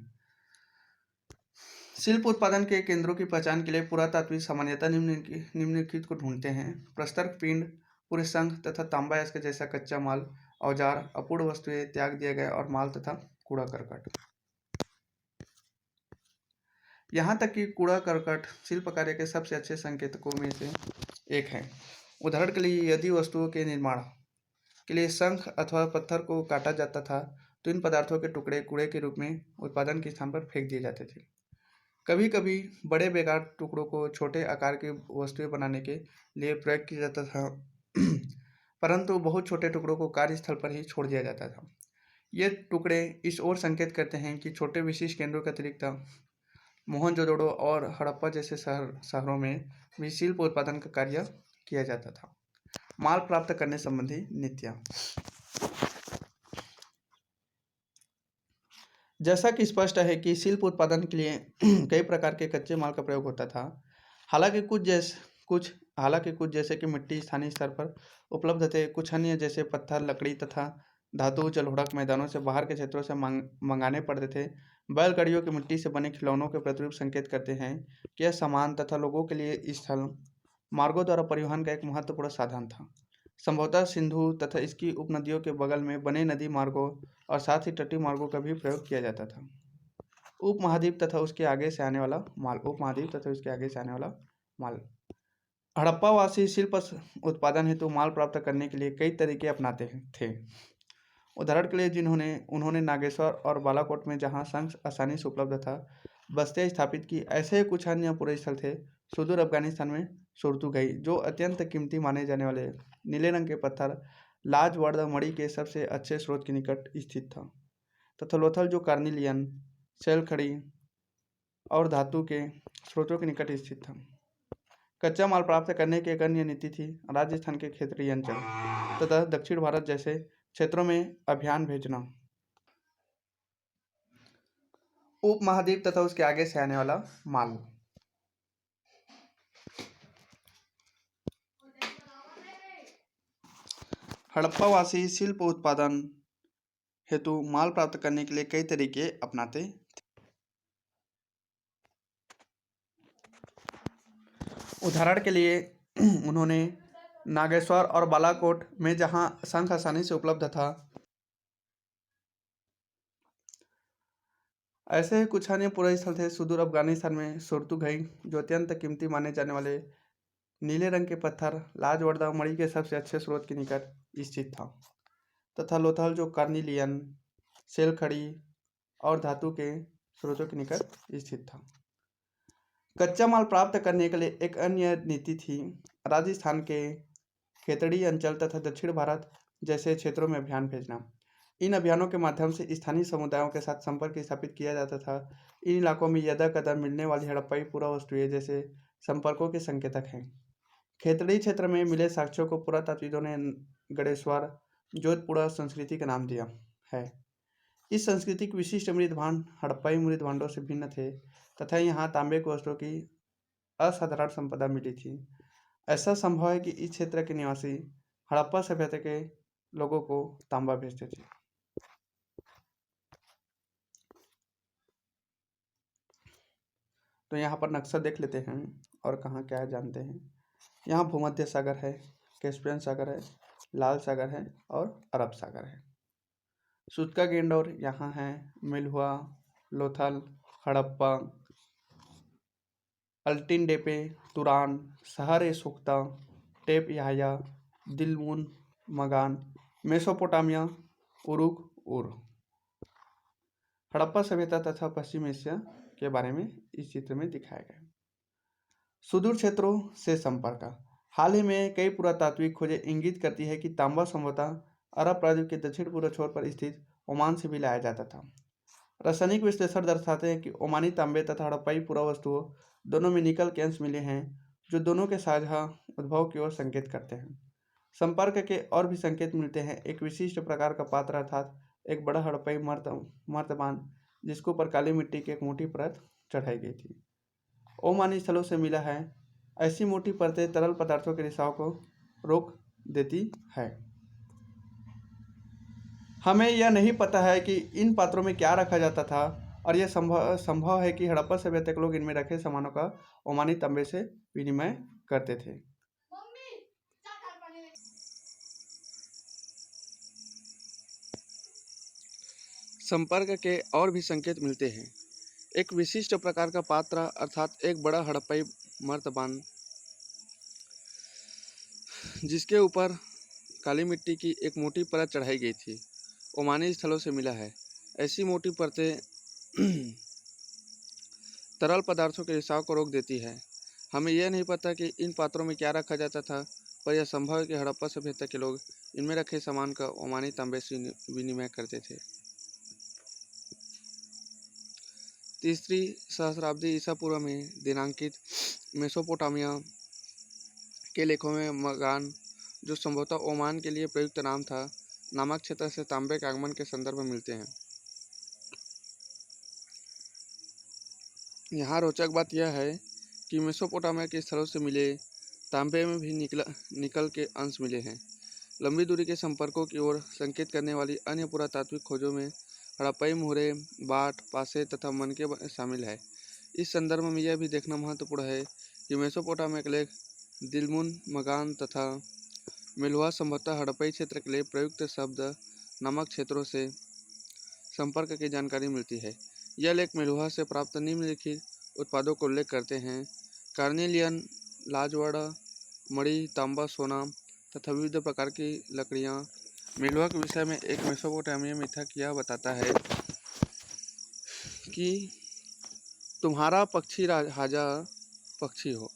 शिल्प उत्पादन के केंद्रों की पहचान के लिए पुरातात्विक सामान्यतः निम्नलिखित को ढूंढते हैं: प्रस्तर पिंड, पूरे शंख तथा तांबा अयस्क जैसा कच्चा माल, औजार, अपूर्ण वस्तुएं, त्याग दिए गए और माल तथा कूड़ा करकट। यहाँ तक कि कूड़ा करकट शिल्प कार्य के सबसे अच्छे संकेतकों में से एक है। उदाहरण के लिए यदि वस्तुओं के निर्माण के लिए शंख अथवा पत्थर को काटा जाता था तो इन पदार्थों के टुकड़े कूड़े के रूप में उत्पादन के स्थान पर फेंक दिए जाते थे। कभी कभी बड़े बेकार टुकड़ों को छोटे आकार की वस्तुएं बनाने के लिए प्रयोग किया जाता था, परंतु बहुत छोटे टुकड़ों को कार्यस्थल पर ही छोड़ दिया जाता था। ये टुकड़े इस ओर संकेत करते हैं कि छोटे विशिष्ट केंद्रों के अतिरिक्त मोहनजोदड़ो और हड़प्पा जैसे शहरों में भी शिल्प उत्पादन का कार्य किया जाता था। माल प्राप्त करने संबंधी नीतियाँ। जैसा कि स्पष्ट है कि शिल्प उत्पादन के लिए कई प्रकार के कच्चे माल का प्रयोग होता था। हालांकि कुछ जैसे कि मिट्टी स्थानीय स्तर पर उपलब्ध थे, कुछ अन्य जैसे पत्थर, लकड़ी तथा धातु जलोढ़क मैदानों से बाहर के क्षेत्रों से मंगाने पड़ते थे। बैलगाड़ियों की मिट्टी से बने खिलौनों के प्रतिरूप संकेत करते हैं कि यह सामान तथा लोगों के लिए स्थल मार्गों द्वारा परिवहन का एक महत्वपूर्ण साधन था। संभवतः सिंधु तथा इसकी उपनदियों के बगल में बने नदी मार्गों और साथ ही तटीय मार्गों का भी प्रयोग किया जाता था। उपमहाद्वीप तथा उसके आगे से आने वाला माल। हड़प्पावासी शिल्प उत्पादन हेतु माल प्राप्त करने के लिए कई तरीके अपनाते थे। उदाहरण के लिए उन्होंने नागेश्वर और बालाकोट में जहां शंख आसानी से उपलब्ध था बस्तियां स्थापित की। ऐसे ही कुछ अन्य पुरे स्थल थे। सुदूर अफगानिस्तान में सुरतुगई, जो अत्यंत कीमती माने जाने वाले नीले रंग के पत्थर लाजवर्द मणि के सबसे अच्छे स्रोत के निकट स्थित था, तथा लोथल, जो कार्निलियन शैल खड़ी और धातु के स्रोतों के निकट स्थित था। कच्चा माल प्राप्त करने की एक अन्य नीति थी राजस्थान के क्षेत्रीय अंचल तथा दक्षिण भारत जैसे क्षेत्रों में अभियान भेजना। उपमहाद्वीप तथा उसके आगे से आने वाला माल। हड़प्पावासी शिल्प उत्पादन हेतु माल प्राप्त करने के लिए कई तरीके अपनाते थे। उदाहरण के लिए उन्होंने नागेश्वर और बालाकोट में जहां शंख आसानी से उपलब्ध था, ऐसे ही कुछ अन्य पुरे स्थल थे। सुदूर अफगानिस्तान में सुरतुगई, जो अत्यंत कीमती माने जाने वाले नीले रंग के पत्थर लाजवर्द मणि के सबसे अच्छे स्रोत के निकट स्थित था, तथा लोथल, जो कार्निलियन शैल खड़ी और धातु के स्रोतों के निकट स्थित था। कच्चा माल प्राप्त करने के लिए एक अन्य नीति थी राजस्थान के खेतड़ी अंचल तथा दक्षिण भारत जैसे क्षेत्रों में अभियान भेजना। इन अभियानों के माध्यम से स्थानीय समुदायों के साथ संपर्क स्थापित किया जाता था। इन इलाकों में यदा कदा मिलने वाली हड़प्पाई पुरावस्तुएं जैसे संपर्कों के संकेतक हैं। खेतड़ी क्षेत्र में मिले साक्ष्यों को पुरातात्विदों ने गणेश्वर जोधपुरा संस्कृति का नाम दिया है। इस संस्कृति के विशिष्ट मृद भांड हड़प्पाई मृद भांडों से भिन्न थे, तथा यहाँ तांबे के वस्त्रों की असाधारण संपदा मिली थी। ऐसा संभव है कि इस क्षेत्र के निवासी हड़प्पा सभ्यता के लोगों को तांबा भेजते थे। तो यहाँ पर नक्शा देख लेते हैं और कहाँ क्या है जानते हैं। यहाँ भूमध्य सागर है, कैस्पियन सागर है, लाल सागर है और अरब सागर है। सूत्का गेंडोर यहाँ है, मिलहुआ, लोथल, हड़प्पा, अल्टिन डेपे, तुरान, शहर ए सुख्ता, tape Yahya, Dilmun, मगान, Mesopotamia, Uruk उर। हड़प्पा सभ्यता तथा पश्चिम एशिया के बारे में इस चित्र में दिखाया गया। सुदूर क्षेत्रों से संपर्क। हाल ही में कई पुरातात्विक खोजें इंगित करती है कि तांबा संभवतः अरब प्रायद्वीप के दक्षिण पूर्व छोर पर स्थित ओमान से भी लाया जाता था। रासायनिक विश्लेषण दर्शाते हैं कि ओमानी तांबे तथा हड़प्पाई पुरावस्तुओं दोनों में निकल के अंश मिले हैं, जो दोनों के साझा उद्भव की ओर संकेत करते हैं। संपर्क के और भी संकेत मिलते हैं। एक विशिष्ट प्रकार का पात्र अर्थात एक बड़ा हड़प्पाई मर्तबान, जिसके ऊपर काली मिट्टी की एक मोटी परत चढ़ाई गई थी, ओमानी स्थलों से मिला है। ऐसी मोटी परतें तरल पदार्थों के रिसाव को रोक देती है। हमें यह नहीं पता है कि इन पात्रों में क्या रखा जाता था, और यह संभव है कि हड़प्पा सभ्यता के लोग इनमें रखे सामानों का ओमानी तांबे से विनिमय करते थे। संपर्क के और भी संकेत मिलते हैं। एक विशिष्ट प्रकार का पात्र अर्थात एक बड़ा हड़प्पाई मर्तबान, जिसके ऊपर काली मिट्टी की एक मोटी परत चढ़ाई गई थी, ओमानी स्थलों से मिला है। ऐसी मोटी परतें तरल पदार्थों के रिसाव को रोक देती है। हमें यह नहीं पता कि इन पात्रों में क्या रखा जाता था, पर यह संभव है कि हड़प्पा सभ्यता के लोग इनमें रखे सामान का ओमानी तांबे से विनिमय करते थे। तीसरी सहस्राब्दी ईसा पूर्व में दिनांकित मेसोपोटामिया के लेखों में मगान, जो संभवतः ओमान के लिए प्रयुक्त नाम था, नामक क्षेत्र से तांबे के आगमन के संदर्भ में मिलते हैं। यहाँ रोचक बात यह है कि मेसोपोटामिया के स्थलों से मिले तांबे में भी निकल के अंश मिले हैं। लंबी दूरी के संपर्कों की ओर संकेत करने वाली अन्य पुरातात्विक खोजों में हड़प्पई मोहरे, बाट, पासे तथा मनके शामिल है। इस संदर्भ में यह भी देखना महत्वपूर्ण है कि मेसोपोटामिया के लेख दिलमुन, मगान तथा मेलुहा संभवतः हड़प्पई क्षेत्र के लिए प्रयुक्त शब्द नामक क्षेत्रों से संपर्क की जानकारी मिलती है। यह लेख मेलुहा से प्राप्त निम्नलिखित उत्पादों को उल्लेख करते हैं: कार्नेलियन, लाजवाड़ा, मणि, तांबा, सोना तथा विविध प्रकार की लकड़ियाँ। मेलुहा के विषय में एक मेसोपोटामिया मिथक यह बताता है कि तुम्हारा पक्षी राजा पक्षी हो,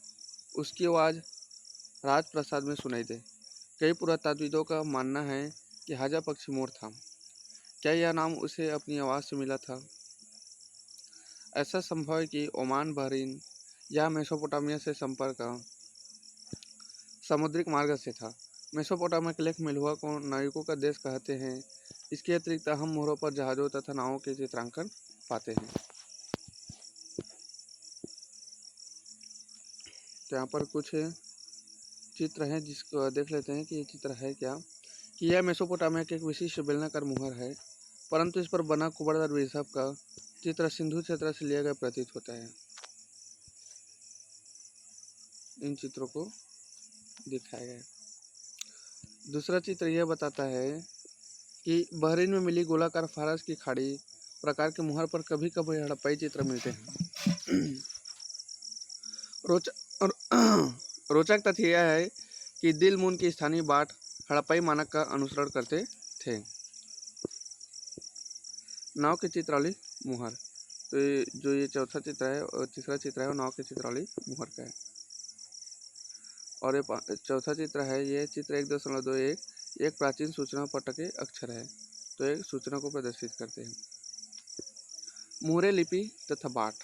उसकी आवाज़ राजप्रासाद में सुनाई दे। कई पुरातत्वविदों का मानना है कि हाजा पक्षी मोर था। क्या यह नाम उसे अपनी आवाज़ से मिला था? ऐसा संभव है कि ओमान, बहरीन या मेसोपोटामिया से संपर्क समुद्रिक मार्ग से था। मेसोपोटामिया के लेख मेलुहा को नाविकों का देश कहते हैं। इसके अतिरिक्त हम मोहरों पर जहाज़ों तथा नावों के चित्रांकन पाते हैं। तो यहाँ पर कुछ चित्र हैं जिसको देख लेते हैं कि ये चित्र है क्या। कि यह मेसोपोटामिया के एक विशिष्ट बेलनाकार मुहर है, परंतु इस पर बना कुबड़दार वृषभ का चित्र सिंधु क्षेत्र से लिया गया प्रतीत होता है। इन चित्रों को दिखाया गया है। दूसरा चित्र यह बताता है कि बहरीन में मिली गोलाकार फारस की खाड़ी प्रकार के मुहर पर कभी कभी हड़प्पाई चित्र मिलते हैं। रोचक तथ्य यह है कि दिलमुन की स्थानीय बाट हड़प्पाई मानक का अनुसरण करते थे। नाव की चित्रावली मुहर। तो जो ये चौथा चित्र है और तीसरा चित्र है वो नाव की चित्रावली मुहर का है। और ये चौथा चित्र है, ये चित्र 1.21 एक प्राचीन सूचना पट के अक्षर है। तो एक सूचना को प्रदर्शित करते हैं। मुहरे, लिपि तथा बाट।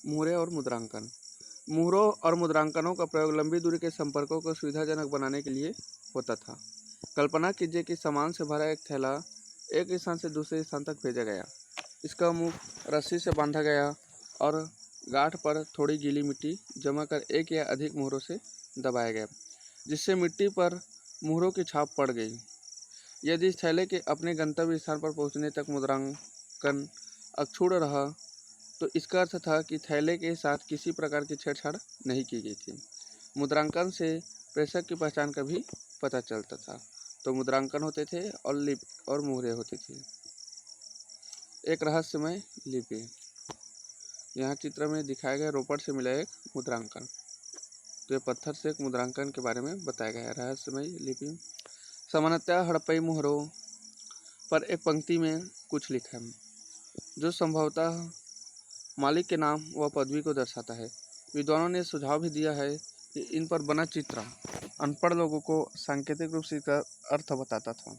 मुहरे और मुद्रांकन। मुहरों और मुद्रांकनों का प्रयोग लंबी दूरी के संपर्कों को सुविधाजनक बनाने के लिए होता था। कल्पना कीजिए कि सामान से भरा एक थैला एक स्थान से दूसरे स्थान तक भेजा गया। इसका मुख रस्सी से बांधा गया और गांठ पर थोड़ी गीली मिट्टी जमा कर एक या अधिक मुहरों से दबाया गया, जिससे मिट्टी पर मुहरों की छाप पड़ गई। यदि इस थैले के अपने गंतव्य स्थान पर पहुंचने तक मुद्रांकन अक्षुण्ण रहा तो इसका अर्थ था कि थैले के साथ किसी प्रकार की छेड़छाड़ नहीं की गई थी। मुद्रांकन से प्रेषक की पहचान का भी पता चलता था। तो मुद्रांकन होते थे और मुहरे होती थी। एक रहस्यमय लिपि। यहाँ चित्र में दिखाया गया रोपड़ से मिला एक मुद्रांकन। तो ये पत्थर से एक मुद्रांकन के बारे में बताया गया है। रहस्यमय लिपि। सामान्यतः हड़प्पई मुहरों पर एक पंक्ति में कुछ लिखा है, जो संभवतः मालिक के नाम व पदवी को दर्शाता है। विद्वानों ने सुझाव भी दिया है कि इन पर बना चित्र अनपढ़ लोगों को सांकेतिक रूप से इसका अर्थ बताता था।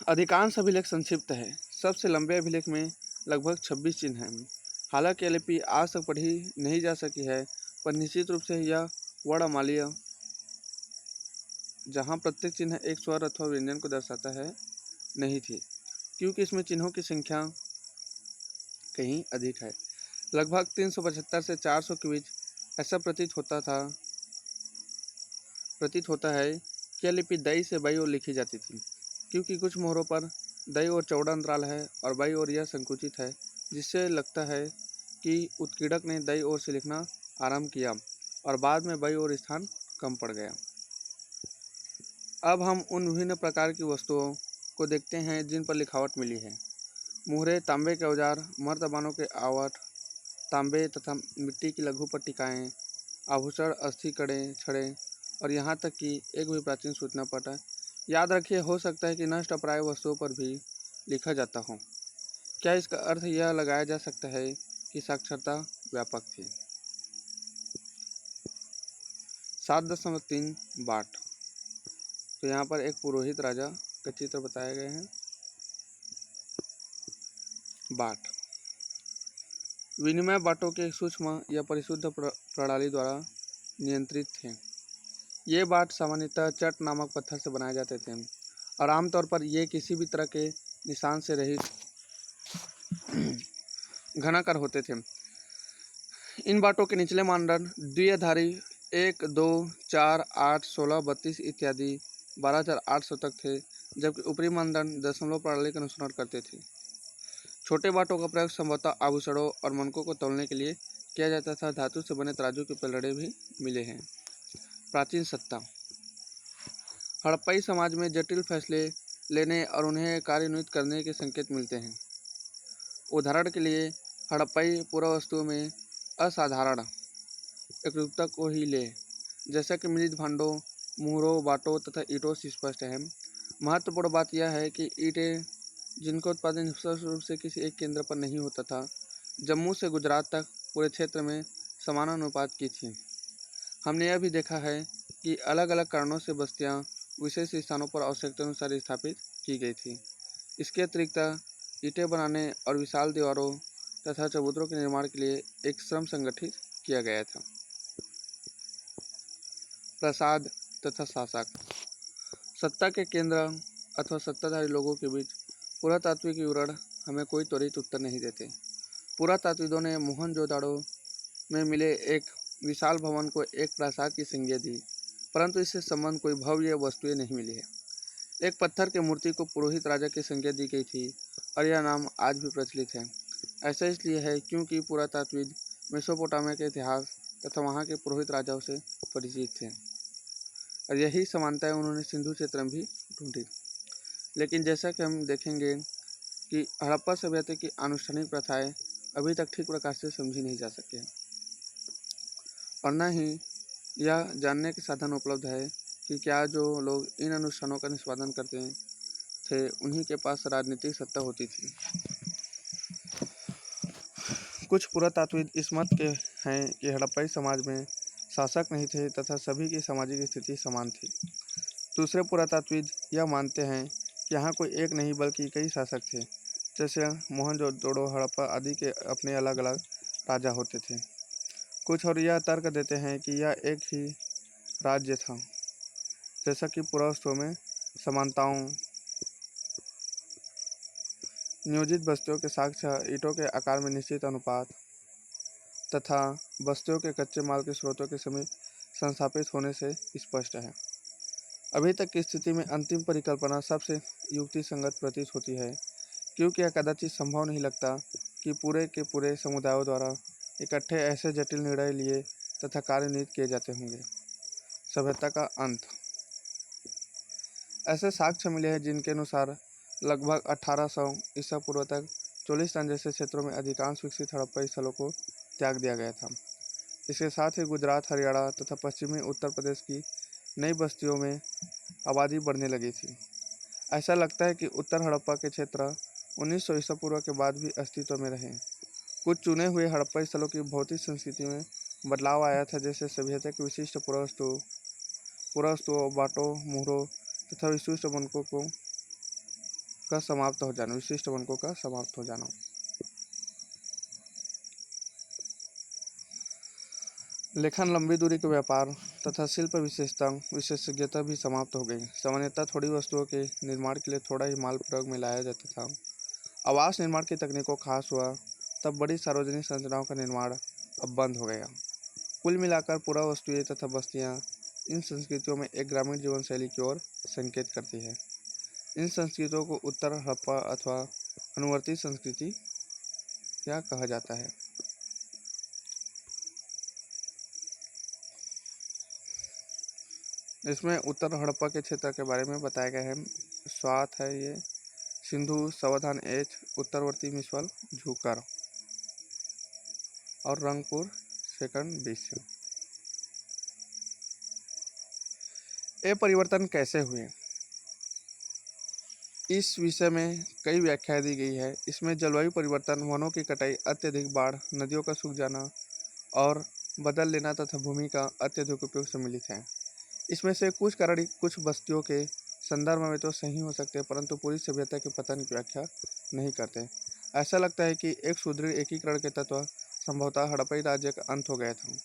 अधिकांश अभिलेख संक्षिप्त है। सबसे लंबे अभिलेख में लगभग 26 चिन्ह हैं। हालांकि यह लिपि आज तक पढ़ी नहीं जा सकी है, पर निश्चित रूप से यह वर्णमालीय, जहाँ प्रत्येक चिन्ह एक स्वर अथवा व्यंजन को दर्शाता है, नहीं थी, क्योंकि इसमें चिन्हों की संख्या कहीं अधिक है। लगभग 375 से 400 के बीच ऐसा प्रतीत होता है कि यह लिपि दाईं से बाईं ओर लिखी जाती थी, क्योंकि कुछ मोहरों पर दाईं ओर चौड़ा अंतराल है और बाईं ओर यह संकुचित है, जिससे लगता है कि उत्कीर्णक ने दाईं ओर से लिखना आरंभ किया और बाद में बाईं ओर स्थान कम पड़ गया। अब हम उन विभिन्न प्रकार की वस्तुओं को देखते हैं जिन पर लिखावट मिली है। मुहरे, तांबे के औजार, मर्तबानों के आवट, तांबे तथा मिट्टी की लघु पट्टिकाएँ, आभूषण, अस्थि कड़े, छड़े और यहाँ तक कि एक भी प्राचीन सूचना पट है। याद रखिए, हो सकता है कि नष्ट अप्राय वस्तुओं पर भी लिखा जाता हो। क्या इसका अर्थ यह लगाया जा सकता है कि साक्षरता व्यापक थी? 7.3 बाट। तो यहाँ पर एक पुरोहित राजा का चित्र बताए गए हैं। बाट विनिमय बाटों के सूक्ष्म या परिशुद्ध प्रणाली द्वारा नियंत्रित थे। ये बाट सामान्यतः चट नामक पत्थर से बनाए जाते थे और आमतौर पर ये किसी भी तरह के निशान से रहित घनाकार होते थे। इन बाटों के निचले मानदंड द्विआधारी 1, 2, 4, 8, 16, 32 इत्यादि 12,800 तक थे, जबकि ऊपरी मानदंड दशमलव प्रणाली का अनुसरण करते थे। छोटे बाटों का प्रयोग संभवतः आभूषणों और मनकों को तौलने के लिए किया जाता था। धातु से बने तराजू के पलड़े भी मिले हैं। प्राचीन सत्ता। हड़प्पाई समाज में जटिल फैसले लेने और उन्हें कार्यान्वित करने के संकेत मिलते हैं। उदाहरण के लिए हड़प्पाई पुरावस्तुओं में असाधारण एकरूपता को ही ले, जैसा कि मृत भांडों, मुहरों, बाटों तथा ईंटों से स्पष्ट है। महत्वपूर्ण बात यह है कि ईंटें, जिनका उत्पादन निष्पक्ष रूप से किसी एक केंद्र पर नहीं होता था, जम्मू से गुजरात तक पूरे क्षेत्र में समानानुपात की थी। हमने यह भी देखा है कि अलग अलग कारणों से बस्तियां विशेष स्थानों पर आवश्यकता अनुसार स्थापित की गई थी। इसके अतिरिक्त ईंटें बनाने और विशाल दीवारों तथा चबूतरों के निर्माण के लिए एक श्रम संगठित किया गया था। प्रसाद तथा शासक। सत्ता के केंद्र अथवा सत्ताधारी लोगों के बीच पुरातात्विक विवरण हमें कोई त्वरित उत्तर नहीं देते। पुरातात्विदों ने मोहनजोदाड़ो में मिले एक विशाल भवन को एक प्रासाद की संज्ञा दी, परंतु इससे संबंध कोई भव्य वस्तुएं नहीं मिली है। एक पत्थर की मूर्ति को पुरोहित राजा की संज्ञा दी गई थी और यह नाम आज भी प्रचलित है। ऐसा इसलिए है क्योंकि पुरातात्विद मेसोपोटामिया के इतिहास तथा वहाँ के पुरोहित राजाओं से परिचित थे और यही समानताएं उन्होंने सिंधु क्षेत्र में भी ढूंढी। लेकिन जैसा कि हम देखेंगे कि हड़प्पा सभ्यता की अनुष्ठानिक प्रथाएं अभी तक ठीक प्रकार से समझी नहीं जा सकी हैं और न ही यह जानने के साधन उपलब्ध है कि क्या जो लोग इन अनुष्ठानों का निष्पादन करते थे उन्हीं के पास राजनीतिक सत्ता होती थी। कुछ पुरातात्विद इस मत के हैं कि हड़प्पाई समाज में शासक नहीं थे तथा सभी की सामाजिक स्थिति समान थी। दूसरे पुरातात्विद यह मानते हैं कि यहाँ कोई एक नहीं बल्कि कई शासक थे, जैसे मोहनजोदड़ो, हड़प्पा आदि के अपने अलग अलग राजा होते थे। कुछ और यह तर्क देते हैं कि यह एक ही राज्य था, जैसा कि पुरावस्तुओं में समानताओं, नियोजित बस्तियों के साक्ष्य, ईंटों के आकार में निश्चित अनुपात तथा बस्तियों के कच्चे माल के स्रोतों के समीप संस्थापित होने से स्पष्ट है। अभी तक की स्थिति में अंतिम परिकल्पना सबसे युक्ति संगत प्रतीत होती है, क्योंकि यह कदाचित संभव नहीं लगता कि पूरे के पूरे समुदायों द्वारा इकट्ठे ऐसे जटिल निर्णय लिए तथा कार्यान्वित किए जाते होंगे। सभ्यता का अंत। ऐसे साक्ष्य मिले हैं जिनके अनुसार लगभग 1800 ईसा पूर्व तक चोलिस्तान जैसे क्षेत्रों में अधिकांश विकसित हड़प्पा स्थलों को त्याग दिया गया था। इसके साथ ही गुजरात, हरियाणा तथा पश्चिमी उत्तर प्रदेश की नई बस्तियों में आबादी बढ़ने लगी थी। ऐसा लगता है कि उत्तर हड़प्पा के क्षेत्र 1900 ईसा पूर्व के बाद भी अस्तित्व में रहे। कुछ चुने हुए हड़प्पा स्थलों की भौतिक संस्कृति में बदलाव आया था, जैसे सभ्यता के विशिष्ट पुरावस्तुओं, बाटों, मुहरों तथा विशिष्ट बनकों का समाप्त हो जाना। लेखन, लंबी दूरी के व्यापार तथा शिल्प विशेषज्ञता भी समाप्त हो गई। सामान्यतः थोड़ी वस्तुओं के निर्माण के लिए थोड़ा ही माल प्रयोग में लाया जाता था। आवास निर्माण की तकनीकों खास हुआ तब बड़ी सार्वजनिक संरचनाओं का निर्माण अब बंद हो गया। कुल मिलाकर पुरावस्तुएं तथा बस्तियां इन संस्कृतियों में एक ग्रामीण जीवन शैली की ओर संकेत करती है। इन संस्कृतियों को उत्तर हड़प्पा अथवा अनुवर्ती संस्कृति क्या कहा जाता है। इसमें उत्तर हड़प्पा के क्षेत्र के बारे में बताया गया है। स्वात है ये सिंधु, सावधान एच, उत्तरवर्ती मिसवल, झूकर और रंगपुर सेकंड विश्व। ये परिवर्तन कैसे हुए, इस विषय में कई व्याख्याएं दी गई है। इसमें जलवायु परिवर्तन, वनों की कटाई, अत्यधिक बाढ़, नदियों का सूख जाना और बदल लेना तथा भूमि का अत्यधिक उपयोग सम्मिलित है। इसमें से कुछ कारण कुछ बस्तियों के संदर्भ में तो सही हो सकते हैं, परंतु पूरी सभ्यता के पतन की व्याख्या नहीं करते। ऐसा लगता है कि एक सुदृढ़ एकीकरण के तत्व संभवतः हड़प्पाई राज्य का अंत हो गया था।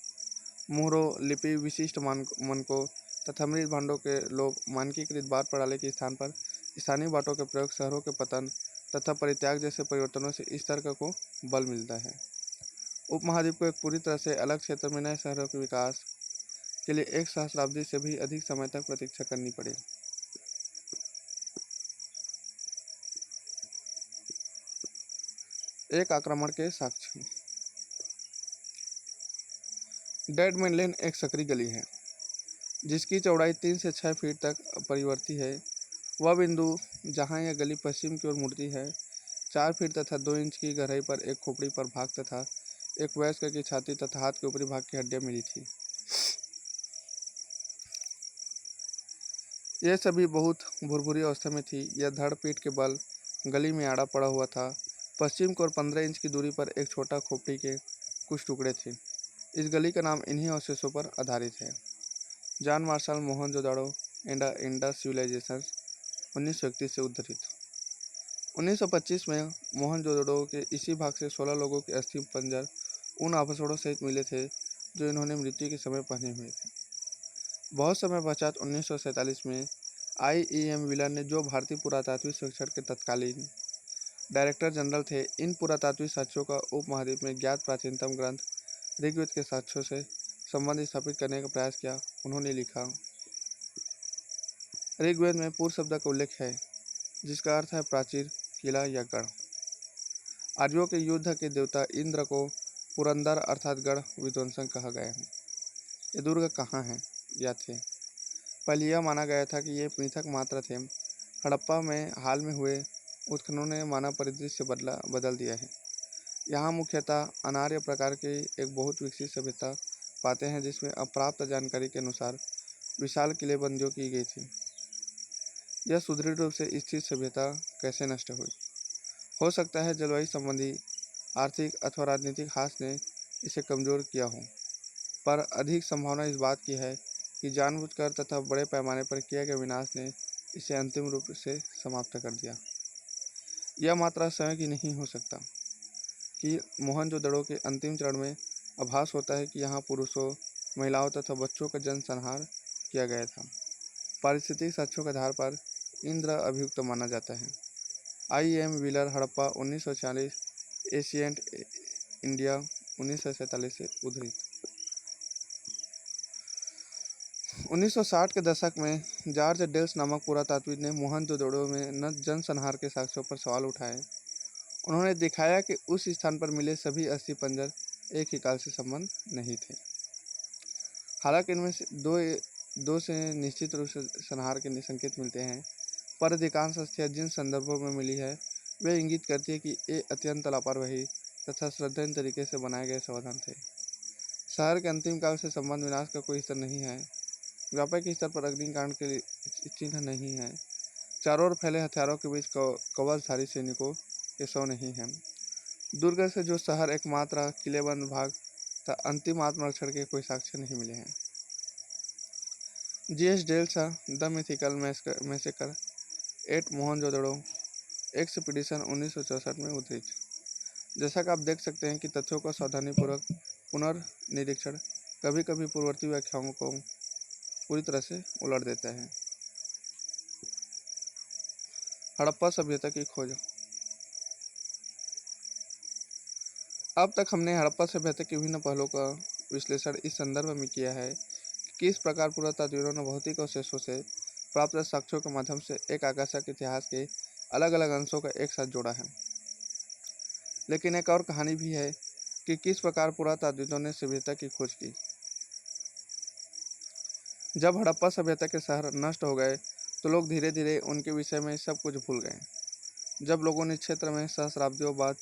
मुहरों, लिपि, विशिष्ट मानकों तथा मृत भांडों के लोप, मानकीकृत बाट प्रणाली के स्थान पर स्थानीय बाटों के प्रयोग, शहरों के पतन तथा परित्याग जैसे परिवर्तनों से इस तर्क को बल मिलता है। उपमहाद्वीप को एक पूरी तरह से अलग क्षेत्र में नए शहरों के विकास के लिए एक सहस्राब्दी से भी अधिक समय तक प्रतीक्षा करनी पड़ी। एक आक्रमण के साक्ष्य। डेड मैन लेन एक सकरी गली है जिसकी चौड़ाई 3 से 6 फीट तक परिवर्ती है। वह बिंदु जहां यह गली पश्चिम की ओर मुड़ती है 4 फीट तथा 2 इंच की गहराई पर एक खोपड़ी पर भाग तथा एक वयस्क की छाती तथा हाथ के ऊपरी भाग की हड्डियां मिली थी। यह सभी बहुत भुरभुरी अवस्था में थी। यह धड़ पीट के बल गली में आड़ा पड़ा हुआ था। पश्चिम की ओर 15 इंच की दूरी पर एक छोटा खोपड़ी के कुछ टुकड़े थे। इस गली का नाम इन्हीं अवशेषों पर आधारित है। John Marshall Mohenjodaro and Indus civilization 1931 से उद्धृत। 1925 में मोहनजोदड़ो के इसी भाग से 16 लोगों के अस्थि पंजर उन आभूषणों सहित मिले थे जो इन्होंने मृत्यु के समय पहने हुए थे। बहुत समय पश्चात 1947 में IEM व्हीलर ने, जो भारतीय पुरातात्विक सर्वेक्षण के तत्कालीन डायरेक्टर जनरल थे, इन पुरातात्विक साक्ष्यों का उपमहाद्वीप में ज्ञात प्राचीनतम ग्रंथ ऋग्वेद के साक्ष्यों से संबंध स्थापित करने का प्रयास किया। उन्होंने लिखा, ऋग्वेद में पूर्व शब्द का उल्लेख है जिसका अर्थ है प्राचीर, किला या गढ़। आर्यों के युद्ध के देवता इंद्र को पुरंदर अर्थात गढ़ विध्वंसक कहा गया है। ये दुर्ग कहाँ हैं या थे? पहले यह माना गया था कि ये पृथक मात्र थे। हड़प्पा में हाल में हुए उत्खननों ने मानव परिदृश्य बदल दिया है। यहाँ मुख्यतः अनार्य प्रकार की एक बहुत विकसित सभ्यता पाते हैं जिसमें अप्राप्त जानकारी के अनुसार विशाल किलेबंदियों की गई थी। यह सुदृढ़ रूप से स्थित सभ्यता कैसे नष्ट हुई? हो सकता है जलवायु संबंधी, आर्थिक अथवा राजनीतिक हास ने इसे कमजोर किया हो, पर अधिक संभावना इस बात की है कि जानबूझकर तथा बड़े पैमाने पर किए गए विनाश ने इसे अंतिम रूप से समाप्त कर दिया। यह मात्रा समय की नहीं हो सकता कि मोहनजोदड़ो के अंतिम चरण में आभास होता है कि यहाँ पुरुषों, महिलाओं तथा बच्चों का जनसंहार किया गया था। पारिस्थितिक साक्ष्यों के आधार पर इंद्र अभियुक्त माना जाता है। IEM wheeler Harappa 1940, ancient India 1947 से उद्धृत। 1960 के दशक में जॉर्ज डेल्स नामक पुरातात्विक ने मोहनजोदड़ो में जनसंहार के साक्ष्यों पर सवाल उठाए। उन्होंने दिखाया कि उस स्थान पर मिले सभी अस्थि पंजर एक ही काल से संबंध नहीं थे। हालांकि इनमें से दो से निश्चित रूप से संहार के संकेत मिलते हैं, पर अधिकांश अस्थियां जिन संदर्भों में मिली है वे इंगित करती है कि ये अत्यंत लापरवाही तथा श्रद्धाहीन तरीके से बनाए गए समाधान थे। शहर के अंतिम काल से संबंध विनाश का कोई स्तर नहीं है। व्यापक स्तर पर अग्निकांड के चिन्ह नहीं है। चारों ओर फैले हथियारों के बीच कवचधारी सैनिकों के शव नहीं हैं। दुर्ग से जो शहर एकमात्र किलेबंद भाग था, अंतिम आत्मरक्षण के कोई साक्ष्य नहीं मिले हैं। GS Dales the mythical massacre at Mohenjodaro expedition 1964 में उद्धृत। जैसा कि आप देख सकते हैं कि तथ्यों का सावधानीपूर्वक पुनर्निरीक्षण कभी कभी पूर्ववर्ती व्याख्याओं को पूरी तरह से उलट देता है। हड़प्पा सभ्यता की खोज। अब तक हमने हड़प्पा सभ्यता के विभिन्न पहलुओं का विश्लेषण इस संदर्भ में किया है कि किस प्रकार पुरातात्विकों ने भौतिक अवशेषों से प्राप्त साक्ष्यों के माध्यम से एक आकर्षक इतिहास के अलग अलग अंशों का एक साथ जोड़ा है। लेकिन एक और कहानी भी है कि किस प्रकार पुरातात्विकों ने सभ्यता की खोज की। जब हड़प्पा सभ्यता के शहर नष्ट हो गए तो लोग धीरे धीरे उनके विषय में सब कुछ भूल गए। जब लोगों ने क्षेत्र में सहस्राब्दियों बाद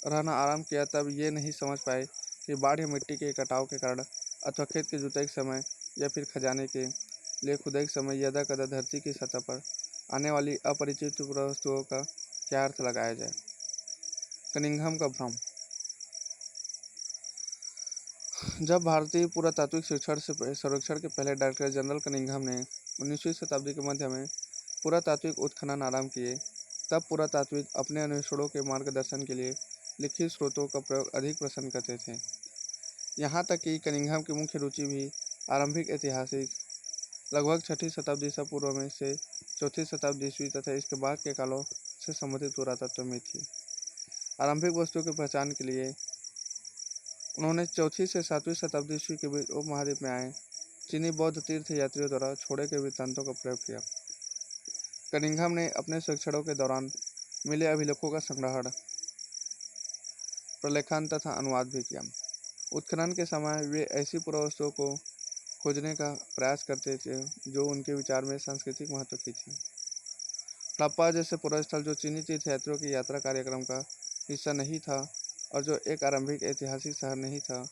रहना आरंभ किया तब ये नहीं समझ पाए कि बाढ़ या मिट्टी के कटाव के कारण अथवा खेत की जुताई के समय या फिर खजाने के लिए खुदाई के समय यदा कदा धरती की सतह पर आने वाली अपरिचित वस्तुओं का क्या अर्थ लगाया जाए। कनिंघम का भ्रम। जब भारतीय पुरातात्विक सर्वेक्षण के पहले डायरेक्टर जनरल कनिंघम ने 19वीं शताब्दी के मध्य में पुरातात्विक उत्खनन आरंभ किए, तब पुरातात्विक अपने अन्वेषणों के मार्गदर्शन के लिए लिखित स्रोतों का प्रयोग अधिक पसंद करते थे। यहाँ तक कि कनिंघम की मुख्य रुचि भी आरंभिक ऐतिहासिक लगभग 6वीं शताब्दी ईसा पूर्व में से 4वीं शताब्दी ईस्वी तथा इसके बाद के कालों से संबंधित पुरातत्व में थी। आरंभिक वस्तुओं की पहचान के लिए उन्होंने 4वीं से 7वीं शताब्दी ईस्वी के बीच उपमहाद्वीप में आए चीनी बौद्ध तीर्थ यात्रियों द्वारा छोड़े गए वृत्तांतों का प्रयोग किया। कनिंघम ने अपने सर्वेक्षणों के दौरान मिले अभिलेखों का संग्रहण प्रलेखन तथा अनुवाद भी किया। उत्खनन के समय वे ऐसी पुरावस्तुओं को खोजने का प्रयास करते थे जो उनके विचार में सांस्कृतिक महत्व की थी। हड़प्पा जैसे पुरास्थल जो चीनी तीर्थयात्रियों की यात्रा कार्यक्रम का हिस्सा नहीं था और जो एक आरंभिक ऐतिहासिक शहर नहीं था,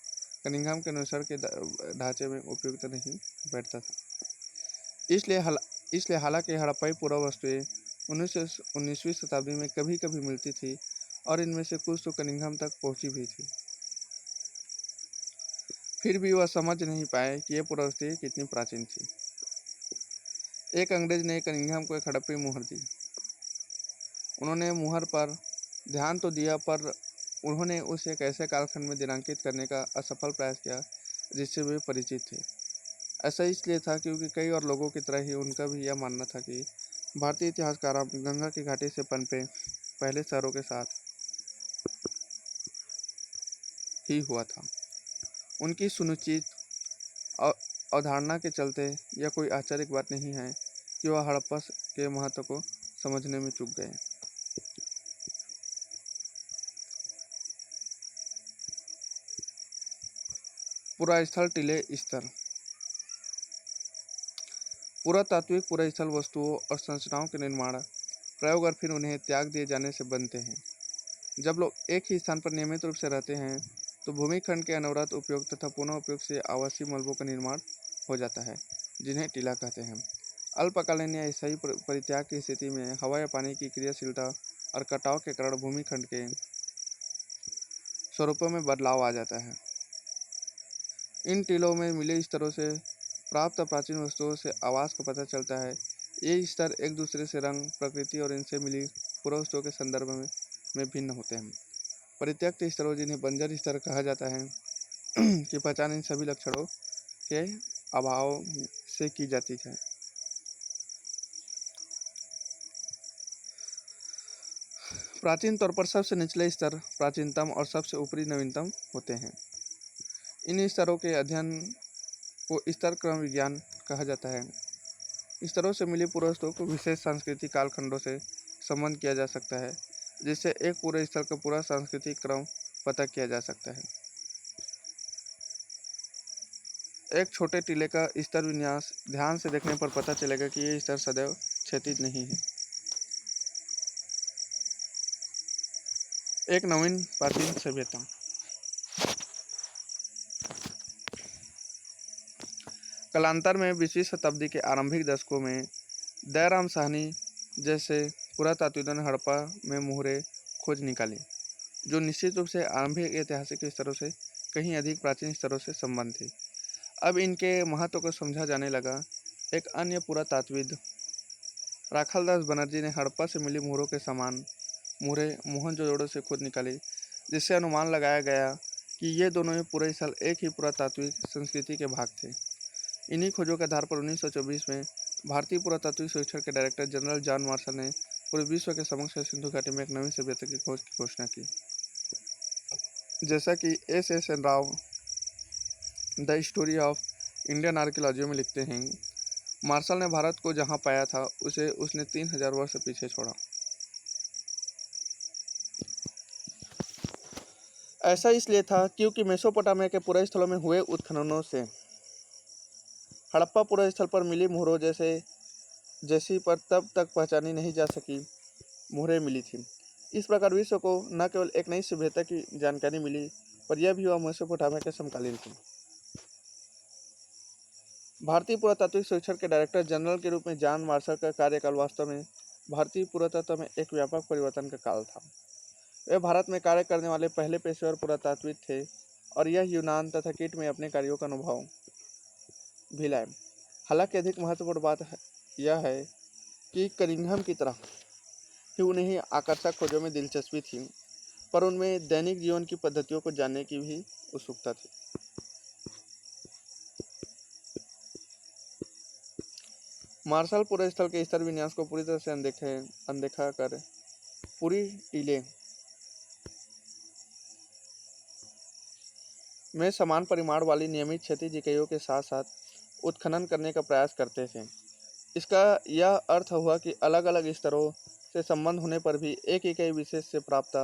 कनिंघम के अनुसार के ढांचे में उपयुक्त नहीं बैठता था। इसलिए हालांकि हड़प्पाई पुरावस्तुएं 19वीं शताब्दी में कभी कभी मिलती थी और इनमें से कुछ तो कनिंघम तक पहुंची भी थी, फिर भी वह समझ नहीं पाए कि ये पुरावस्तुएं कितनी प्राचीन थी। एक अंग्रेज ने कनिंघम को एक हड़प्पी मुहर दी। उन्होंने मुहर पर ध्यान तो दिया, पर उन्होंने उसे एक ऐसे कालखंड में दिनांकित करने का असफल प्रयास किया जिससे वे परिचित थे। ऐसा इसलिए था क्योंकि कई और लोगों की तरह ही उनका भी यह मानना था कि भारतीय इतिहासकार गंगा की घाटी से पनपे पहले शहरों के साथ ही हुआ था। उनकी सुनिश्चित अवधारणा के चलते यह कोई आश्चर्य की बात नहीं है कि वह हड़प्पा के महत्व को समझने में चूक गए। पुरास्थल टीले स्तर। पुरातात्विक पुरास्थल वस्तुओं और संरचनाओं के निर्माण, प्रयोग और फिर उन्हें त्याग दिए जाने से बनते हैं। जब लोग एक ही स्थान पर नियमित रूप से रहते हैं तो भूमिखंड के अनवरत उपयोग तथा पुनः उपयोग से आवासीय मलबों का निर्माण हो जाता है, जिन्हें टीला कहते हैं। अल्पकालीन या स्थायी परित्याग की स्थिति में हवा या पानी की क्रियाशीलता और कटाव के कारण भूमिखंड के स्वरूपों में बदलाव आ जाता है। इन टीलों में मिले स्तरों से प्राप्त प्राचीन वस्तुओं से आवास का पता चलता है। ये स्तर एक दूसरे से रंग, प्रकृति और इनसे मिली पुरावस्तुओं के संदर्भ में भिन्न होते हैं। परित्यक्त स्तरों, जिन्हें बंजर स्तर कहा जाता है, की पहचान इन सभी लक्षणों के अभाव से की जाती है। प्राचीन तौर पर सबसे निचले स्तर प्राचीनतम और सबसे ऊपरी नवीनतम होते हैं। इन स्तरों के अध्ययन को स्तर क्रम विज्ञान कहा जाता है। स्तरों से मिली पुरावस्तुओं को विशेष सांस्कृतिक कालखंडों से संबंध किया जा सकता है, जिससे एक पूरे स्तर का पूरा सांस्कृतिक क्रम पता किया जा सकता है। एक छोटे टीले का स्तर विन्यास ध्यान से देखने पर पता चलेगा कि ये स्तर सदैव क्षैतिज नहीं है। एक नवीन प्राचीन सभ्यता। कालांतर में 20वीं शताब्दी के आरंभिक दशकों में दयाराम साहनी जैसे पुरातात्विकों ने हड़प्पा में मुहरें खोज निकाली, जो निश्चित रूप से आरंभिक ऐतिहासिक स्तरों से कहीं अधिक प्राचीन स्तरों से संबंध थी। अब इनके महत्व को समझा जाने लगा। एक अन्य पुरातात्विद राखालदास बनर्जी ने हड़प्पा से मिली मुहरों के समान मुहरें मोहनजोदड़ो से खोज निकाली, जिससे अनुमान लगाया गया कि ये दोनों ही पूरे स्थल एक ही पुरातात्विक संस्कृति के भाग थे। इन्हीं खोजों के आधार पर 1924 में भारतीय पुरातात्विक सर्वेक्षण के डायरेक्टर जनरल जॉन मार्शल ने पूरे विश्व के समक्ष सिंधु घाटी में एक नई सभ्यता की खोज की घोषणा की। जैसा कि S.S. Rao the story of Indian archaeology में लिखते हैं, मार्शल ने भारत को जहां पाया था उसे उसने 3000 वर्ष पीछे छोड़ा। ऐसा इसलिए था क्योंकि मेसोपोटामिया के पूरे स्थलों में हुए उत्खननों से हड़प्पा पूरे स्थल पर मिली मुहरों जैसी पर तब तक पहचानी नहीं जा सकी मुहरें मिली थी। इस प्रकार विश्व को न केवल एक नई सभ्यता की जानकारी मिली, पर यह भी वह मेसोपोटामिया के समकालीन थी। भारतीय पुरातात्विक सर्वेक्षण के डायरेक्टर जनरल के रूप में जॉन मार्शल का कार्यकाल वास्तव में भारतीय पुरातत्व में एक व्यापक परिवर्तन का काल था। वे भारत में कार्य करने वाले पहले पेशेवर पुरातात्विक थे और यह यूनान तथा कीट में अपने कार्यों का अनुभव भी लाए। हालांकि अधिक महत्वपूर्ण बात यह है कि कनिंघम की तरह ही उन्हें आकर्षक खोजों में दिलचस्पी थी, पर उनमें दैनिक जीवन की पद्धतियों को जानने की भी उत्सुकता थी। मार्शल पूरे स्थल के स्तर विन्यास को पूरी तरह से अनदेखा कर पूरी टीले में समान परिमाण वाली नियमित क्षैतिज इकाइयों के साथ साथ उत्खनन करने का प्रयास करते थे। इसका यह अर्थ हुआ कि अलग अलग स्तरों से संबंध होने पर भी एक इकाई विशेष से प्राप्त